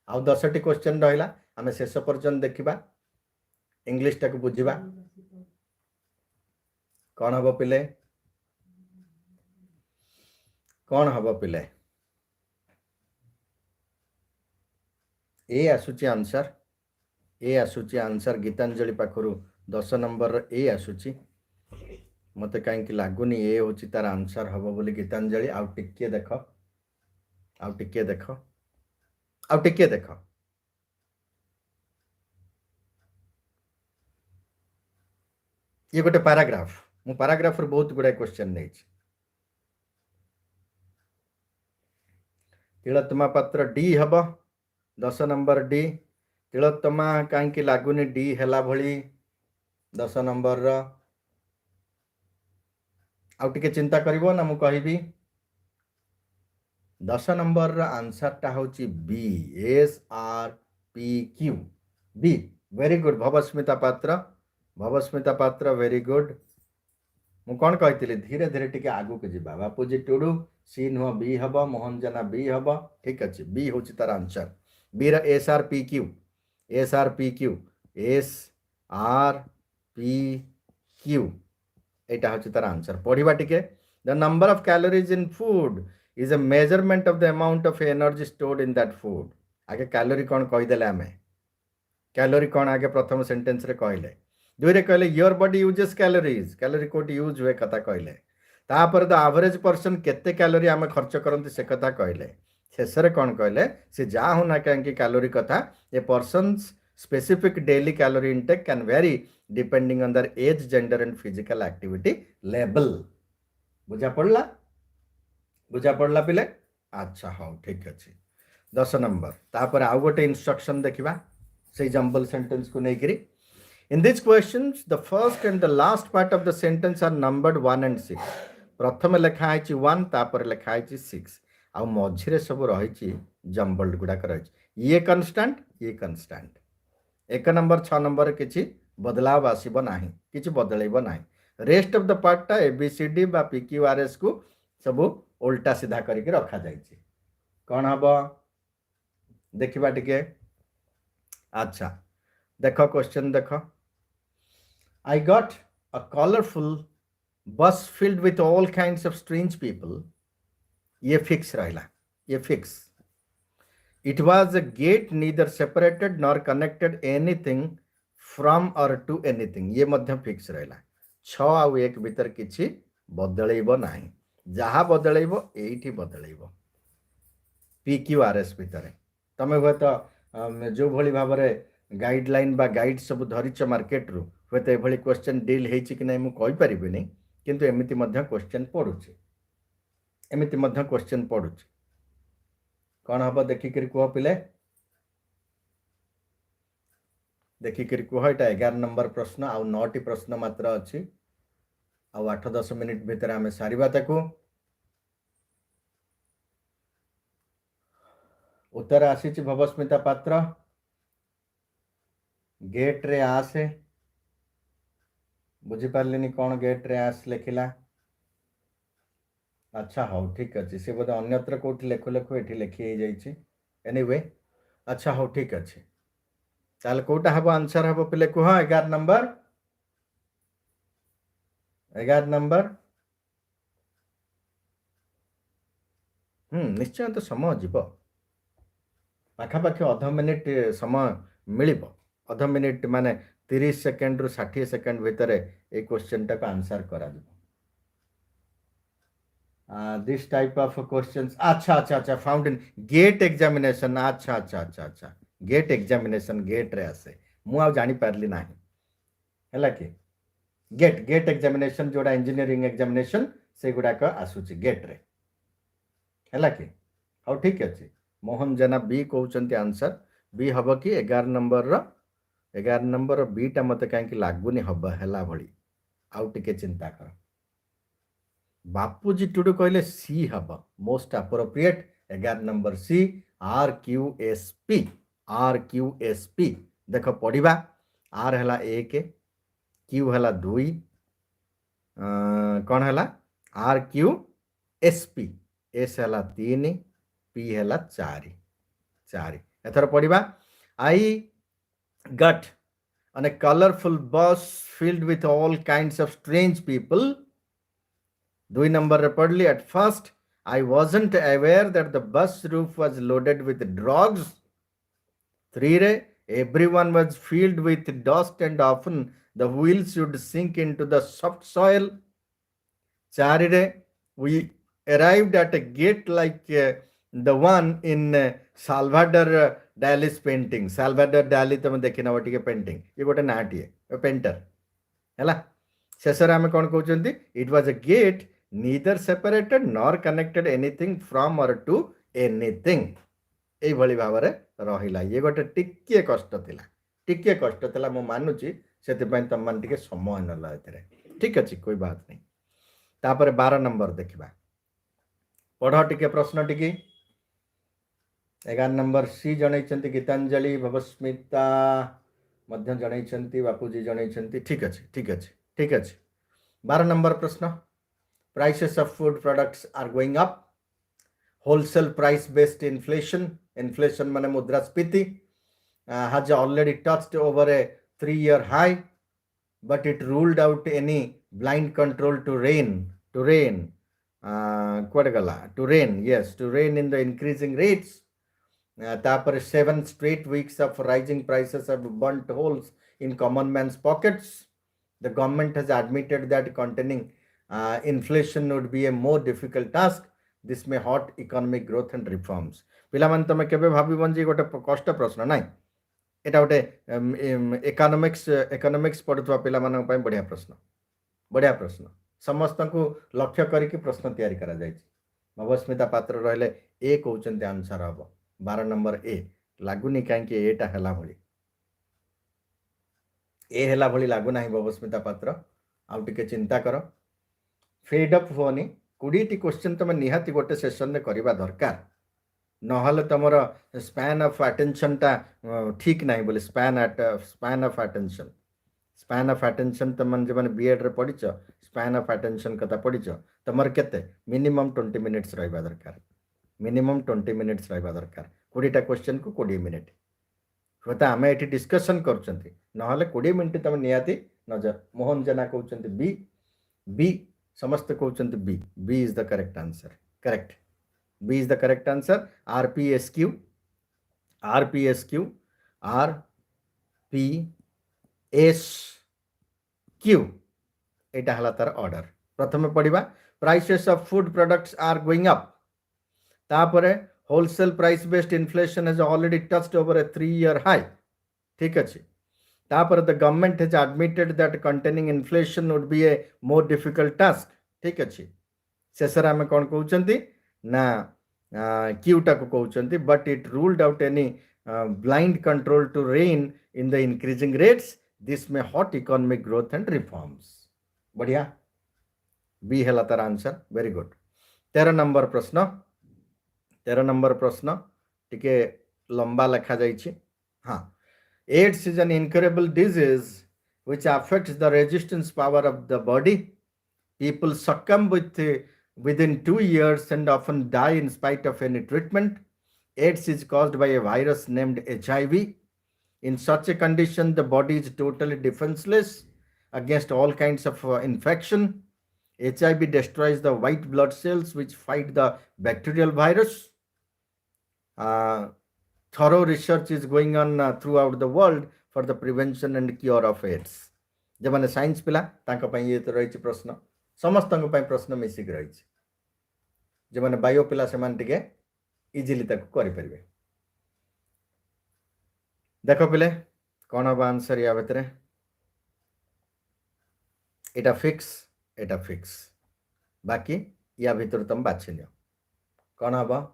आउ 10टी question रहा आम शेष पर्यंत देखा English टाक बुझा कौन हम पिले कौन हम पिले ए आसूची आंसर ए आसूची आंसर गीतांजलि पाखरु 10 नंबर ए आसूची मते कहीं लगुनि ए हूँ तार आंसर हम बोली गीतांजलि आउ टिके देख आउ टिके देख आउ टिके देख ये गोटे पैराग्राफ मु पैराग्राफ रे बहुत गुडा क्वेश्चन नहीं तिलोत्तमा पात्र D hub 10 number D Tilottama कहीं लगुनि डी हैला भली 10 नंबर रो आउ टिके चिंता करिवो ना मु कहिबी 10 नंबर रो आंसर टा होची B SRPQ B very good Bhabasmita Patra very good मु कौन कही धीरे धीरे टिके आगु के जीवा बापूजी टुडू सी नुह बी हम मोहन जेना बी हम ठीक अच्छे बी हूँ तार आंसर बी SRPQ एटा हूँ तार आंसर पढ़ा टिके the number of calories in food is a measurement of the amount of energy stored in that food आगे कैलोरी कौन कहीदेले आम कैलोरी कौन आगे प्रथम सेंटेंस रे कहले दुईरे कहले your body uses calories calorie कोटी यूज हुए कथा कहले तापर द एवरेज पर्सन केते कैलोरी आम खर्च करते से कथा कहले शेष कौन कहले से जा हो ना कहीं कैलोरी कथा a person's specific daily calorie intake can vary depending on their age gender and physical activity level बुझा पड़ला पिले अच्छा हाँ ठीक अच्छे 10 नंबर तापर आउ गोटे इंस्ट्रक्शन देखा से जंबल सेंटेंस को लेकर In these questions, the first and the last part of the sentence are numbered 1 and 6. प्रथम लेखा है 1 तापर लेखा है 6 आ मझिरे सब रही जम्बल्ड गुड़ाक रही ये कन्स्टांट 1 नंबर 6 नंबर किसी बदलाव आसब ना कि बदलब ना रेस्ट ऑफ द पार्टा ABCD बा PQRS को सब उल्टा सीधा करके रखा जाए कौन हम देखा टिके अच्छा देख क्वेश्चन देख I got a colorful bus filled with all kinds of strange people. ये फिक्स रहा ये fix It was a gate neither separated nor connected anything from or to anything. ये मध्य फिक्स रहा 6 आउ 1 भीतर किछि बदलैब नाही जहा बदलैब एठी बदलैब PQRS भीतर तमे हुए तो जो भली भाव गाइडलाइन बा गाइड सब धरिच मार्केट रु हे तो ये क्वेश्चन डील होती कि नहीं मुझे पारिनी किंतु एमती क्वेश्चन पड़ुचे एमती क्वेश्चन पड़ुचे कौन हम देखिक कह पिले देखिक कह यहाँ 11 नंबर प्रश्न आउ 9टी प्रश्न मात्र अच्छी आउ 8-10 मिनिट भितर आम सारिबा ताकू उत्तर आसी भवस्मिता पात्र गेट रे आसे बुझीपारे कौन गेट रे आस लिखला अच्छा हाँ ठीक अच्छे सी बोधे अन्यत्र कौटी लेखु लेखु ये लिखी जाइए एनीवे अच्छा हाँ ठीक अच्छे ताल कौटा हम आंसर हम पे कह 11 नंबर निश्चय तो समय जीव पाखापाखि अध मिनिट समय मिल अध मिनिट माने 30 सेकेंड रु 60 सेकेंड भितर ये क्वेश्चन टाक आंसर करा दिस टाइप ऑफ क्वेश्चंस अच्छा फाउंड इन गेट एग्जामिनेशन अच्छा गेट एग्जामिनेशन गेट रे आसे मु आ जानी पारली नाही हैला कि गेट एग्जामिनेशन जोड़ा इंजीनियरिंग एग्जामिनेशन से गुडाक आसुची गेट रे हैला कि हाँ ठीक अच्छे मोहन जेना बी कहते आंसर बी हम कि 11 नंबर 11 नंबर बीटा मत कहीं लगुनि हम है भली आउ टिके चिंता कर बापूजी टुडू कहले सी हम मोस्ट अप्रोप्रिएट 11 नंबर सी RQSP RQSP देख पढ़ा आर है 1 क्यू है 2 कौन है RQSP एस है 3 पी है 4 एथर पढ़ा आई गट on a colorful bus filled with all kinds of strange people. 2 number reportedly at first I wasn't aware that the bus roof was loaded with drugs. 3 everyone was filled with dust and often the wheels would sink into the soft soil. 4 we arrived at a gate like the one in Salvador Dali's painting. Salvador Dali तुम देखिना वो painting ये गोटे नाटीए painter है शेषर आम कौन कहते it was a gate neither separated nor connected anything from or to anything ये भाव रहा ये गोटे टिके कष्ट थिला मु मानुची से तुम मैंने समय नला ठीक अच्छे कोई बात नहीं तापर 12 नंबर देखा पढ़ टिके प्रश्न टिके 11 नंबर सी जनई गीतांजलि भवस्मिता जनई बापूजी जनई ठीक अच्छे 12 नंबर प्रश्न prices of food products are going up wholesale price based inflation माने मुद्रास्फीति has already touched over a 3-year high but it ruled out any blind control to rein in the increasing rates. Tapare 7 straight weeks of rising prices have burnt holes in common man's pockets. The government has admitted that containing inflation would be a more difficult task. This may hurt economic growth and reforms. पिलामान तमे केबे भाबिबन जे गोटे कष्ट प्रश्न नाइ एटा गोटे economics पढ़ुवा पिलामान पय बढ़िया प्रश्न समस्त को लक्ष्य करके प्रश्न तैयारी करा जायछि भवस्मिता पात्र रहले ए कहउचंते आंसर हबो 12 नंबर ए लागुनी काहे एटा हला भली ए हला भली लागु नाही भवस्मिता पात्र आउ टिके चिंता कर फेड अप होनी 20 टी क्वेश्चन तुम निहाती गोटे सेशन में करवा दरकार नहले तुमर स्पैन ऑफ अटेंशन टा ठीक नहीं बोले स्पैन ऑफ अटेंशन तुम जो मैंने B.Ed रे पढ़िच स्पैन ऑफ अटेंशन कथा पढ़िच तुमर केते मिनिमम 20 मिनिट्स रहबा दरकार मिनिमम 20 मिनिट्स रहबा दरकार 20 टा क्वेश्चन को 20 मिनिट कथा आमे एठी डिस्कशन करचंती नहले 20 मिनिट तुम निहाती नजर मोहन जना कहउचंती बी समस्त कहउचंती B is the correct answer correct B is the correct answer. RPSQ एटा हला तार ऑर्डर प्रथम पढ़िबा prices of food products are going up तापरे wholesale price based inflation has already touched over a 3-year high ठीक अछि तापर the government has admitted that containing inflation would be a more difficult task ठीक अछि शेषर आमे कोन कहउचंती ना क्यूटा को कहउचंती but it ruled out any blind control to rein in the increasing rates this may hurt economic growth and reforms बढ़िया बी है तार आंसर वेरी गुड 13 नंबर प्रश्न टिके लंबा लिखा जाइछि हाँ AIDS is an incurable disease which affects the resistance power of the body people succumb within 2 years and often die in spite of any treatment. AIDS is caused by a virus named HIV. In such a condition, the body is totally defenseless against all kinds of infection. HIV destroys the white blood cells which fight the bacterial virus. Thorough research is going on throughout the world for the prevention and cure of AIDS. जब मैंने science पिला तांको पई ये तो रही प्रश्न समस्त प्रश्न मिसिक रही जो मैंने बायो पिला से टे इजिली करें देख पिले कौन हम आंसर या भितर एटा फिक्स बाकी या भीतर तुम बाछि नियो कौन हम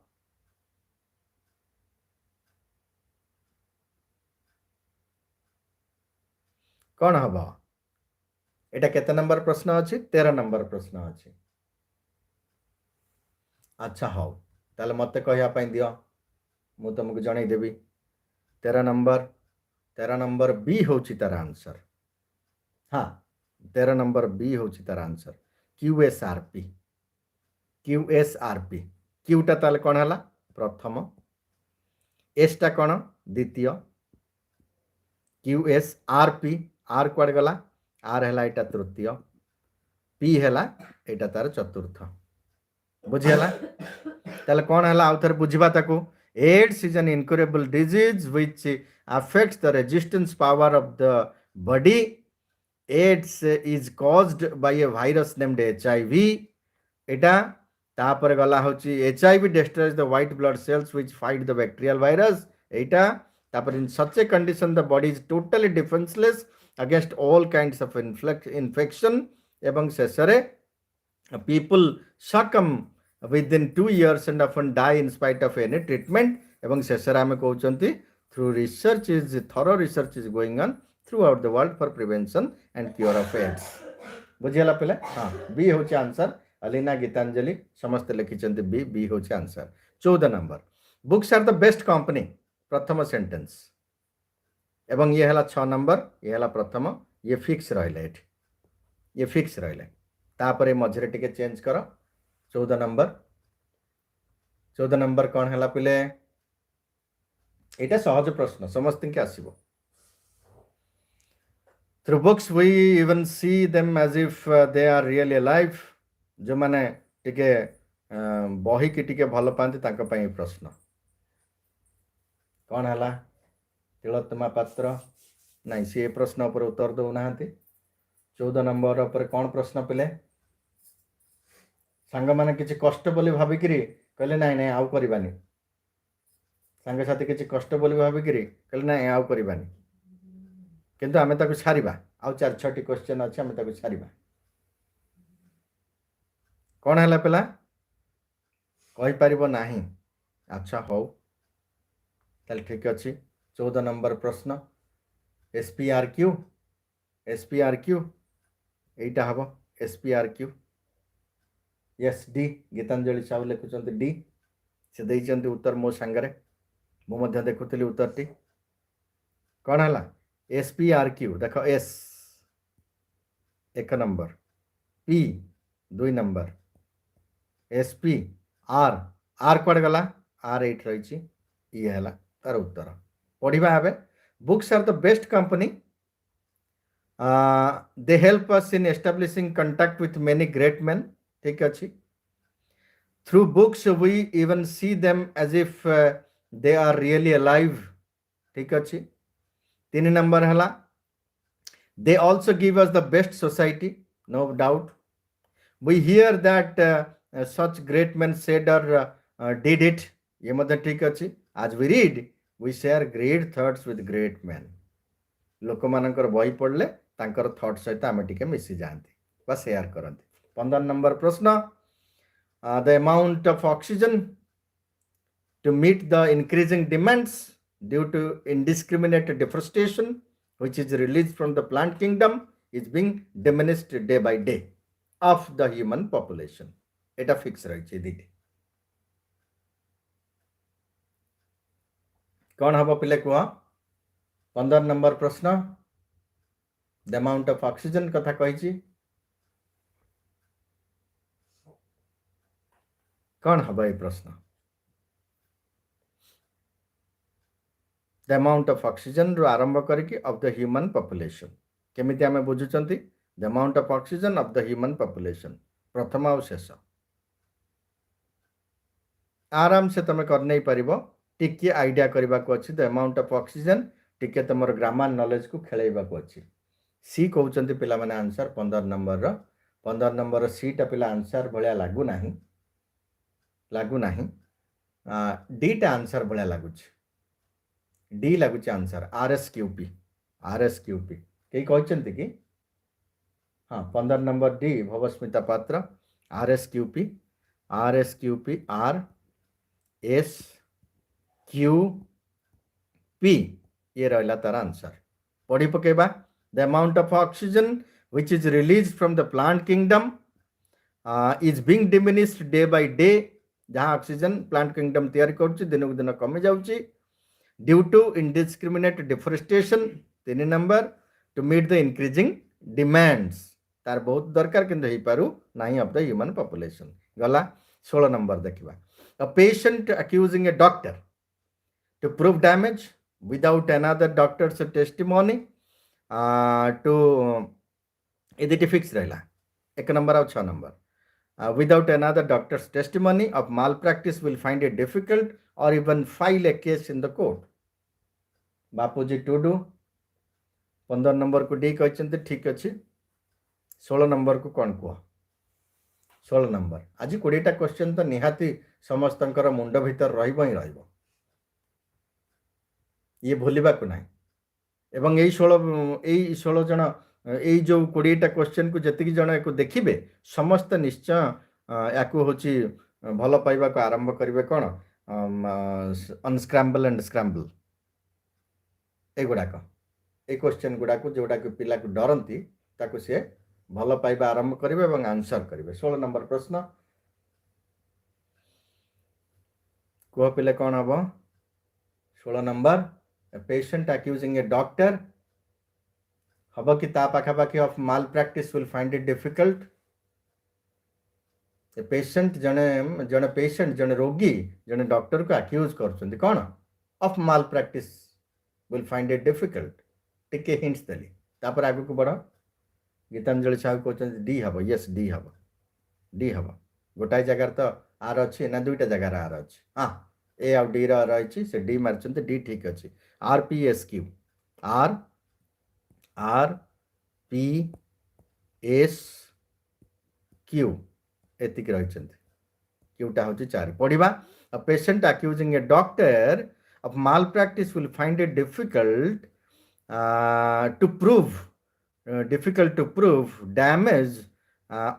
कौन हम एटा केते नंबर प्रश्न अच्छी 13 नंबर प्रश्न अच्छी अच्छा हौ ताले मते कहया दियो मु तुमको जणई देबी 13 नंबर बी होची तार आंसर हाँ 13 नंबर बी होची तार आंसर QSRP QSRP क्यूटा ताले कौन हला प्रथम एस टा कौन द्वितीय QSRP आर कुआड गला आर हैला एटा तृतीय पी हैला एटा तार चतुर्थ बुझिहला ताले कौन हैला आउ थर बुझिबा ताको AIDS is an incurable disease which affects the resistance power of the body. AIDS is caused by a virus named HIV. एटा तापर गला होची HIV destroys the white blood cells which fight the bacterial virus. एटा तापर in such a condition the body is totally defenceless against all kinds of infection एवं शेषरे people succumb within 2 years and often die in spite of any treatment एवं शेषरे आमे कहउचंती thorough research is going on throughout the world for prevention and cure of AIDS बुझियला पहले हाँ B होची answer अलीना गीतांजलि समस्त लिखिचंती बी होची answer 14 number books are the best company प्रथम सेंटेंस एवं ये हला 6 नंबर ये हला प्रथम ये फिक्स रहले ये फिक्स रहले तापरे मझरे टिके चेंज करो 14 नंबर कौन है पिले एटा सहज प्रश्न समस्त के आसीबो through books we even see them as if they are really alive जो माने टिके बही की टिके भल पांती तांका पई प्रश्न कौन हला तिलोत्तमा पात्र नहीं सी प्रश्न पर उत्तर दो नाहंती 14 नंबर पर कौन प्रश्न पिले सांग माने किछि कष्ट बोली भाबिकिरी कहले नाई नाई आउ करिबानी सांग साथी किछि कष्ट बोली भाबिकिरी कहले नाई आउ करिबानी किंतु आमे ताकु छारिबा आउ 4-6 क्वेश्चन अछि आमे ताकु छारिबा कौन हला पेला कहि परिबो नाही अच्छा हो ताल ठीक अछि 14 नंबर प्रश्न SPRQ एटा हबो SPRQ yes D Gitanjali Sahu लिखुचंती डी से देइचंती उत्तर मो संगरे मो मध्य देखुतली उत्तरटी कौन हला SPRQ देखो S 1 number P 2 number SP R code गला R 8 रहिची ये हला तार उत्तर पढ़िबा हबे books are the best company they help us in establishing contact with many great men ठीक अच्छी through books we even see them as if they are really alive ठीक अच्छी 3 नंबर हला they also give us the best society no doubt we hear that such great men said or did it ये मतलब ठीक अच्छी as we read we share great thoughts with great men लोक मानकर बही पढ़ले तांकर थॉट सहित आमे टिके मिसी जांती बा शेयर करंती 15 नंबर प्रश्न the amount of oxygen to meet the increasing demands due to indiscriminate deforestation which is released from the plant kingdom is being diminished day by day of the human population eta fix रहिछि दीदी कौन हबो पिले कुआ 15 number प्रश्न the amount of oxygen कथा कहिछि कौन हबो ए प्रश्न the amount of oxygen रो आरंभ करके of the human population केमिति आमे बुझुचंती the amount of oxygen of the human population प्रथम और शेष आराम से तमे कर नै परिबो टिके आइडिया करबा को अछि the amount of oxygen टिके तमर ग्रामर नॉलेज को खेलैबा को अछि सी कहउचंती पिला माने आंसर 15 नंबर सी टा पिला आंसर भलिया लागू नाही डी टा आंसर भलिया लागुछ डी लागुछ आंसर RSQP कई कहउचंती कि हाँ 15 नंबर डी भवस्मिता पात्र RSQP RSQP ये रहला तार आंसर पढ़ी पकेबा The amount of oxygen which is released from the plant kingdom is being diminished day by day. जहाँ ऑक्सीजन प्लांट किंगडम तैयारी करुच्ची दिन को दिन कमी जाउची due to indiscriminate deforestation 3 number to meet the increasing demands तार बहुत दरकार किंतु हेई पारु नाही ऑफ द ह्यूमन पॉपुलेशन गला 16 नंबर देखिबा a patient accusing a doctor to prove damage without another doctor's testimony टू एदिटी फिक्स रहला 1 नंबर और 6 number without another doctor's testimony of malpractice will find it difficult or even file a case in the court. Bapuji Tudu 15 number को D कहते ठीक अच्छे 16 number को कौन कह 16 नंबर आज 20टा क्वेश्चन तो निहाती समस्त मुंड भीतर ये भूलवा को ना एवं यही 16 जन यही जो 20टा क्वेश्चन को जी जन या देखिए समस्त निश्चय या हूँ भल पाइबा को आरंभ करेंगे कौन अनस्क्रैम्बल एंड स्क्रैम्बल एगुड़ाक ये क्वेश्चन गुड़ाक जोड़ा पिला को डरती ताकू सी भल पाइबा आरंभ करेंगे और आंसर करेंगे 16 नंबर प्रश्न कह पिले कौन हम 16 number patient accusing a doctor हम कि पाखापाखि of malpractice will find it difficult patient जने जने पेशेंट जने रोगी जने डॉक्टर को अक्यूज कर कौन of malpractice will find it difficult टिके हिंट्स देली तापर आगु को बढ़ गीतांजलि साहू कहते डी हम यस डी हम गोटाए जगार तो आर अच्छी ना दुईटा जगार आर अच्छी हाँ ए आउ डी रही से डी मार्च डी ठीक अच्छे RPSQ RPSQ एतिक रही क्यूटा हूँ 4 पढ़ा अ patient accusing a doctor of malpractice will find it difficult to prove damage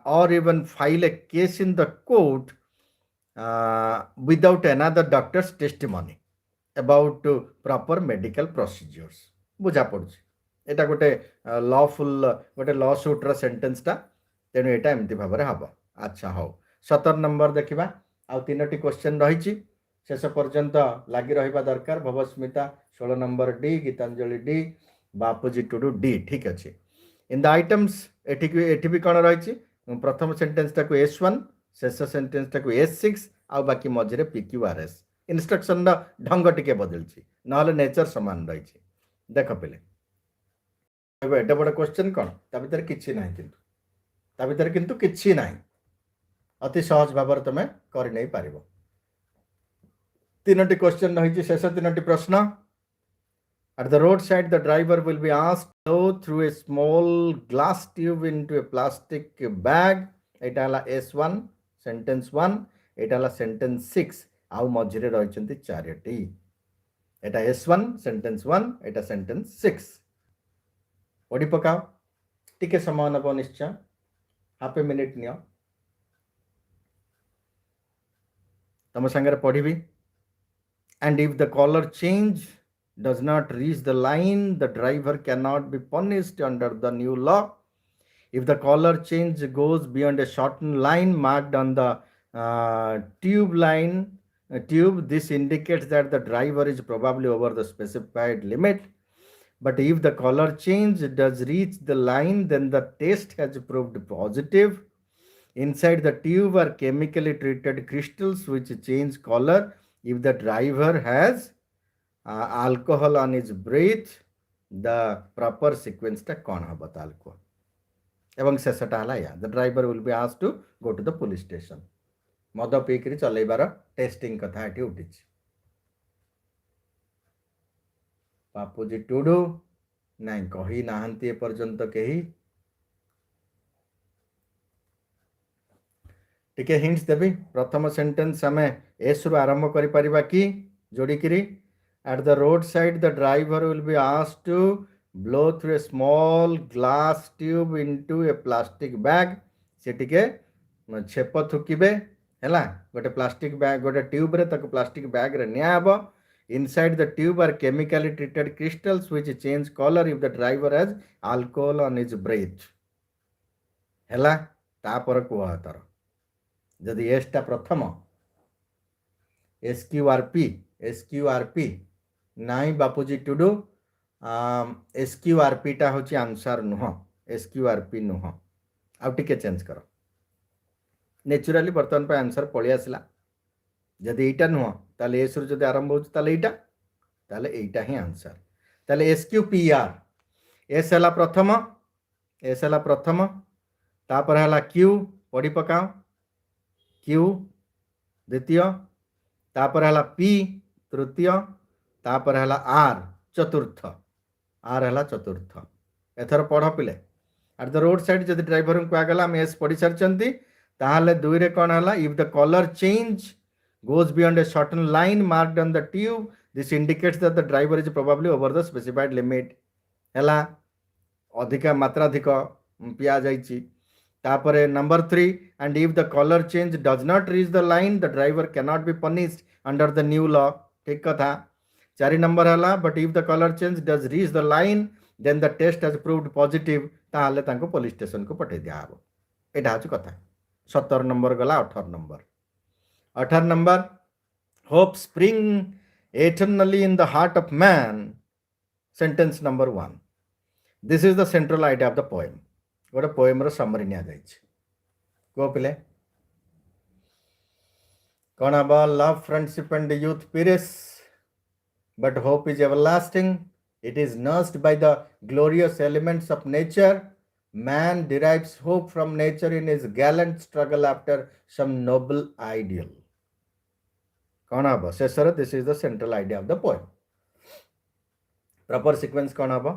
or even file a case in the court without another doctor's testimony about proper medical procedures. बुझा पड़ुछि एटा गोटे lawful गोटे law suit रो sentence टा तेनु एटा एमती भाबरे हबो. अच्छा हो 17 number देखिबा आ 3टी क्वेश्चन रहिछि शेष पर्यंत लगी रहा दरकार. भवस्मिता 16 नंबर डी, गीतांजलि डी, बापूजी टुडू डी. ठीक अच्छे. इन द आइटम्स एठी भी कौन रही प्रथम सेंटेंस टाक S1 शेष सेंटेंस टाक S6 आ बाकी मझे PQRS. इंस्ट्रक्शन ढंग टिके बदलची ना नेचर सामान रही. देख पे एडे बड़ क्वेश्चन कौन ता भीतर किछि नाही किंतु किछि नाही अति सहज भाव तुम कर नहीं पार. 3टी क्वेश्चन रही शेष 3टी प्रश्न. At the roadside, the driver will be asked to go through a small glass tube into a plastic bag. एटा हला S1 सेंटेंस 1, एटा हला सेंटेंस 6 आउ मझिरे रहिचंती 4टी. एटा S1 सेंटेंस 1, एटा सेंटेंस 6. पढ़ी पकाओ टिके समय नब निश्चय हाफ ए मिनिट नियो तम संगे पढ़ी. And if the color change does not reach the line, the driver cannot be punished under the new law. If the color change goes beyond a shortened line marked on the tube, this indicates that the driver is probably over the specified limit. But if the color change does reach the line, then the test has proved positive. Inside the tube are chemically treated crystals which change color. If the driver has alcohol on his breath, the proper sequence ta kon haba talko ebang sesata hala ya the driver will be asked to go to the police station. मद पीकरी चलैबार testing कथा एठी उठिछि. बापूजी टुडू नहीं कही नाहंती ए पर्यंत केही टिके hints देवी. प्रथम sentence आम एस रु आरंभ करि परिबा कि जोड़िकी. At the roadside the driver will be asked to blow through a small glass tube into a plastic bag. से टिके छेप थुकिबे हैला गोटे प्लास्टिक बैग गोटे ट्यूब रे ताको प्लास्टिक बैग रे निया हबो. Inside the tube are chemically treated crystals which change color if the driver has alcohol on his breath. ହେଲା ତାପରେ କୁହ ତାର ଯଦି ଏସଟା ପ୍ରଥମ SQRP ନାଇଁ ବାପୁଜି ଟୁଡୁ SQRP ଟା ହେଉଛି ଆନ୍ସର ନୁହଁ SQRP ନୁହଁ ଆଉ ଟିକେ ଚେଞ୍ଜ କର ନେଚୁରାଲି ବର୍ତ୍ତମାନ ପାଇଁ ଆନ୍ସର ପଳେଇ ଆସିଲା ଯଦି ଏଇଟା ନୁହଁ ତାହେଲେ ଏସରୁ ଯଦି ଆରମ୍ଭ ହେଉଛି ତାହେଲେ ଏଇଟା ହିଁ ଆନ୍ସର ତାହେଲେ SQPR ଏସ୍ ହେଲା ପ୍ରଥମ ତାପରେ ହେଲା Q ପଢ଼ି ପକାଅ Q ଦ୍ୱିତୀୟ ତାପରେ ହେଲା P ତୃତୀୟ ତାପରେ ହେଲା R ଚତୁର୍ଥ ଏଥର ପଢ଼ ପିଲେ ଆଟ୍ ଦ ରୋଡ୍ ସାଇଡ୍ ଯଦି ଡ୍ରାଇଭରଙ୍କୁ କୁହାଗଲା ଆମେ ଏସ୍ ପଢ଼ି ସାରିଛନ୍ତି ତାହେଲେ ଦୁଇରେ କ'ଣ ହେଲା if the colour change goes beyond a certain line marked on the tube, this indicates that the driver is probably over the specified limit. ହେଲା ଅଧିକା ମାତ୍ରାଧିକ ପିଆ ଯାଇଛି ତାପରେ number 3 and if the color change does not reach the line the driver cannot be punished under the new law. ଠିକ କଥା 4 number ହେଲା but if the color change does reach the line then the test has proved positive ତାହେଲେ ତାଙ୍କୁ police station କୁ ପଠେଇ ଦିଆହବ ଏଇଟା ହେଉଛି କଥା 17 number ଗଲା 18 number 18 number hope spring eternally in the heart of man. Sentence number 1. This is the central idea of the poem. What a poem ro summary niya jaichi. Go pile. Kona ba love, friendship and youth perish, but hope is everlasting. It is nursed by the glorious elements of nature. Man derives hope from nature in his gallant struggle after some noble ideal. कौन हम शेषर this is the central idea of the poem proper sequence कौन हम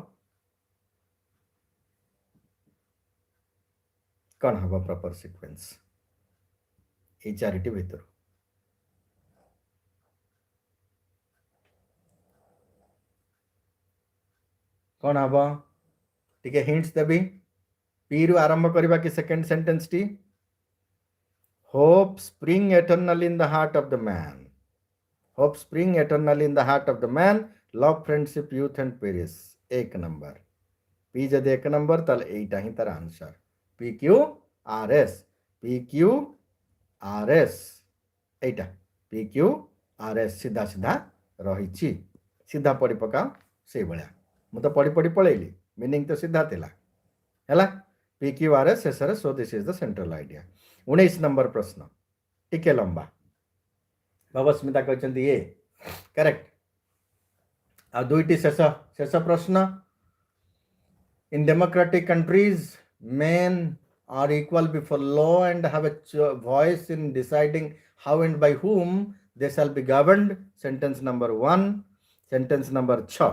proper sequence ये charity भीतर कौन हम टिके हिंट्स देबी पी रु आरंभ करबा कि second sentence T hope spring eternal in the heart of the man Hope spring eternally in the heart of the man. Love, friendship, youth and perish. एक नंबर P जदि एक नंबर ताल एटा ही तार answer PQRS एटा PQRS सीधा सीधा रही सीधा पढ़ी पका से भाया मु तो पढ़ी पलैली मीनिंग तो सीधा थिला हैला PQRS शेषर so this is the central idea 19 number प्रश्न टिके लंबा भवस्मिता कहते ये करेक्ट आ दुईटी शेष प्रश्न in democratic countries men are equal before law and have a voice in deciding how and by whom they shall be governed. Sentence number 1. Sentence number 6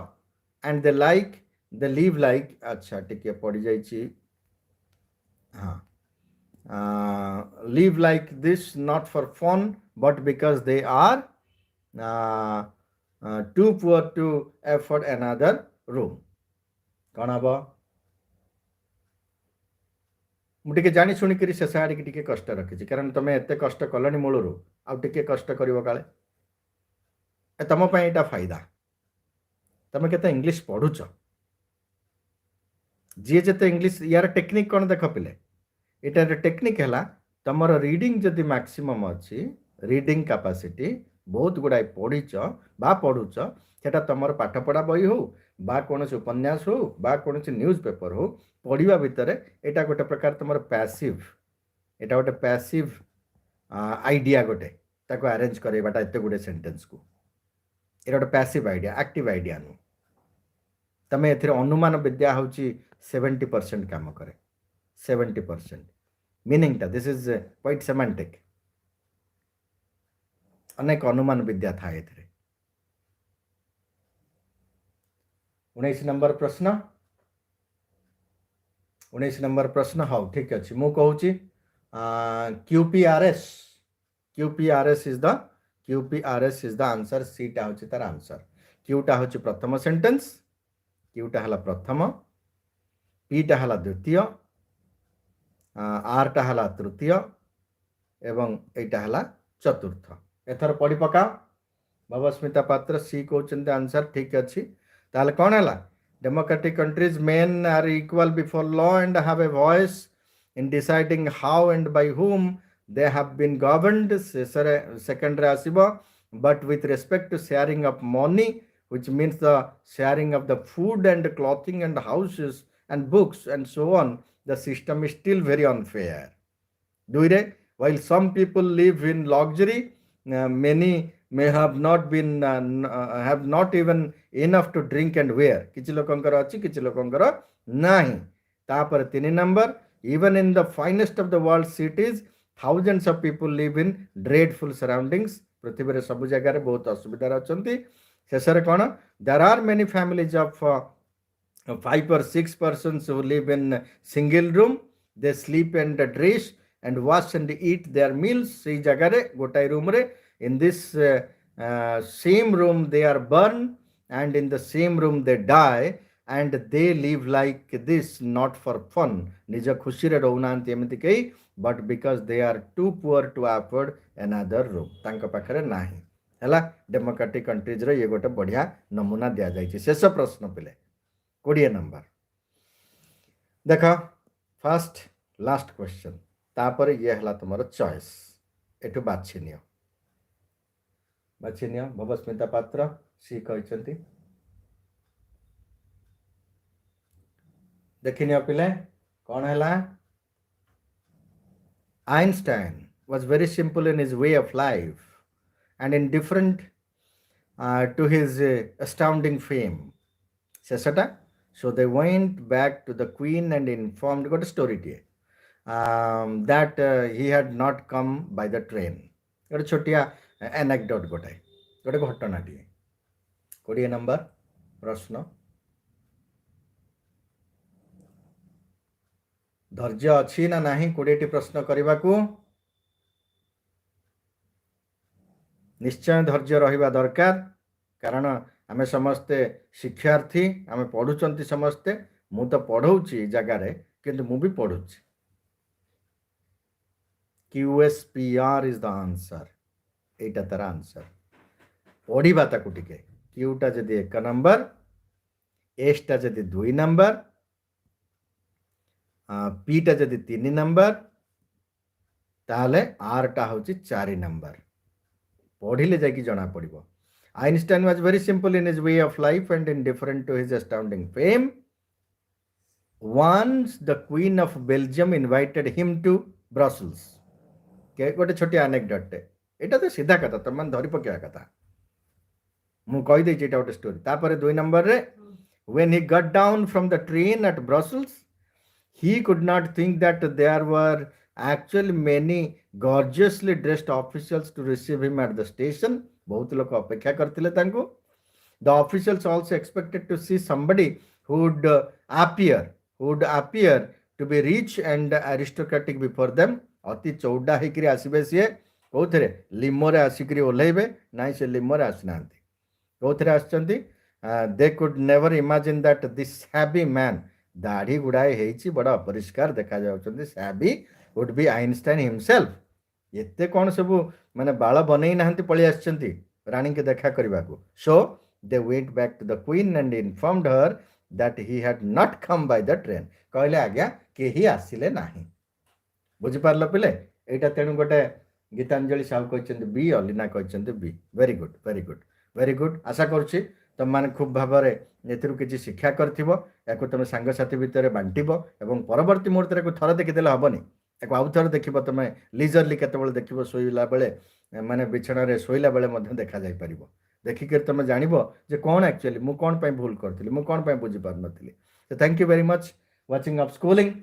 and they live like अच्छा टिके पढ़ी जाइए हाँ live like this not for fun but because they are too poor to afford another room. कौन हम मुझे जानी शुणी कर शेष आड़ की कष्ट रखी कारण तुम एत कष्ट कलनी मूलर आउ टे कष्ट कर काले तुम यहाँ फायदा तुम के इंग्लीश पढ़ुच जी जिते इंग्लीश यार टेक्निक कौन देख पिले इटार टेक्निक है तुम रीडिंग जदि मैक्सिमम अच्छी रीडिंग कैपेसिटी बहुत गुड़ाए पढ़ीच बा पढ़ुच सेटा तुम पाठपढ़ा बही हो बा कौन उपन्यास हो बा कौन न्यूज पेपर हो पढ़ा भितर एटा गोटे प्रकार तुम पैसिव एटा गोटे पैसिव आइडिया गोटे ताको अरेंज करवाटा एत गुड़े सेंटेंस को एटा गोटे पैसिव आइडिया एक्टिव आइडिया नु तुम ए अनुमान विद्या हूँ 70% काम करे 70% मीनिंग टा दिस इज क्वाइट सेमांटिक अनेक अनुमान विद्या था ए 19 नंबर प्रश्न 19 नंबर प्रश्न हाँ ठीक अच्छे मु कहूँ QPRS इज द आंसर सी टा हूँ तार आंसर क्यू टा हूँ प्रथम सेंटेंस क्यू टा हला प्रथम पी टा हला द्वितीय आर टा हला तृतीय एवं एटा हला चतुर्थ एथर पढ़ी पका भवस्मिता पात्र सी कहते आंसर ठीक अच्छी ताल कौन है democratic countries men are equal before law and have a voice in deciding how and by whom they have been governed second रे आसीबो but with respect to sharing of money which means the sharing of the food and clothing and houses and books and so on the system is still very unfair दुईरे while some people live in luxury many may have not even enough to drink and wear किछि लोकंकर अछि किछि लोकंकर नाही तापर 3 number even in the finest of the world cities thousands of people live in dreadful surroundings पृथ्वी रे सब जगह रे बहुत असुविधा अछंती शेषरे कोन there are many families of 5 or 6 persons who live in single room they sleep and dress and wash and eat their meals sei jaga re gotai room re in this same room they are born and in the same room they die and they live like this not for fun निज खुशी रे रहउनांती एमति कई but because they are too poor to afford another room तांका पाखरे नाही हला democratic countries रे ये गोटे बढ़िया नमूना दिया जायछि शेष प्रश्न पिले 20 नंबर देखो फर्स्ट लास्ट क्वेश्चन तापर ये हला तुमर चॉइस एठु बाछि नियो भवस्मिता पात्र सी कहचंती देखिनियो पिले कौन हैला Einstein was very simple in his way of life and indifferent to his astounding fame sesata so they went back to the queen and informed got a story tie that he had not come by the train गोटे छोटिया anecdote गोटे घटना T 20 number प्रश्न धैर्य अच्छी ना नहीं 20 T प्रश्न करने को निश्चय धैर्य रहिबा दरकार कारण आमे समस्ते शिक्षार्थी आमे पढ़ुचंती समस्ते मु तो पढ़ौची जगह रे किंतु मु भी पढ़ुची QSPR is the answer एटा तार आंसर पढ़िबा ताकू टिके Q टा जदी 1 नंबर S टा जदी 2 नंबर P टा जदी 3 नंबर ताले R टा होची 4 नंबर पढ़िले जाकी जना पड़िबो Einstein was very simple in his way of life and indifferent to his astounding fame. Once the Queen of Belgium invited him to Brussels. के गोटे छोटी anecdote एटा तो सीधा कथा तुम मन धरि पकेवा कथा मु कहि दे एटा गोटे स्टोरी तापर 2 नंबर रे when he got down from the train at Brussels he could not think that there were actually many gorgeously dressed officials to receive him at the station बहुत लोग अपेक्षा करथिले तांको the officials also expected to see somebody who would appear to be rich and aristocratic before them अति चौड़ा हेकरी आसीबे सिए कोथरे limo रे आसीकरी ओलेबे नाइ से लिमो रे आसनांती कोथरे आछंती they could never imagine that this happy man दाढ़ी गुड़ाए हेची बड़ा अपरिष्कार देखा जाउछंती sappy would be Einstein himself एते कौन सब माने बाल बनै नाहंती पळि आछंती रानी के देखा करबा को so they went back to the queen and informed her that he had not come by the train कहले आज्ञा के ही आसिले नाही बुझि पारलो पिले एटा तेनु गोटे गीतांजलि साहू कहचंती बी अलिना कहचंती बी वेरी गुड आशा करछि तुम माने खूब भाबरे एथिरु किछि शिक्षा करथिबो याको तुम संग साथी भितरे बांटिबो एवं परवर्ती मुहूर्त रे को थरा देखि देले हबनी एक आउ थर देखिबो तुम लीजरली केतबेले देखिबो सोइला बेले माने बिछणा रे सोइला बेले मध्ये देखा जाय परिबो देखि के तुम जानिबो जे कोन एक्चुअली मु कोन पय भूल करथिली मु कोन पय बुझि पार नथिली so thank you very much watching Upschooling.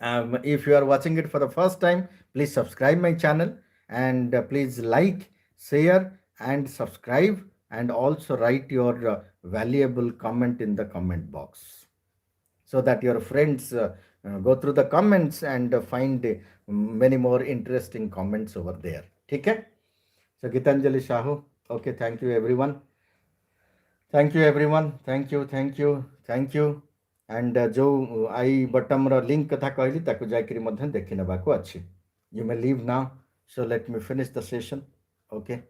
If you are watching it for the first time, please subscribe my channel and please like, share and subscribe and also write your valuable comment in the comment box so that your friends go through the comments and find many more interesting comments over there. ठीक है? So Gitanjali Shahu, okay, thank you everyone. Thank you. And जो आई button रो link कथा कहली ताको जाकरी मध्य देखि नबा को अछि. You may leave now, so let me finish the session. Okay.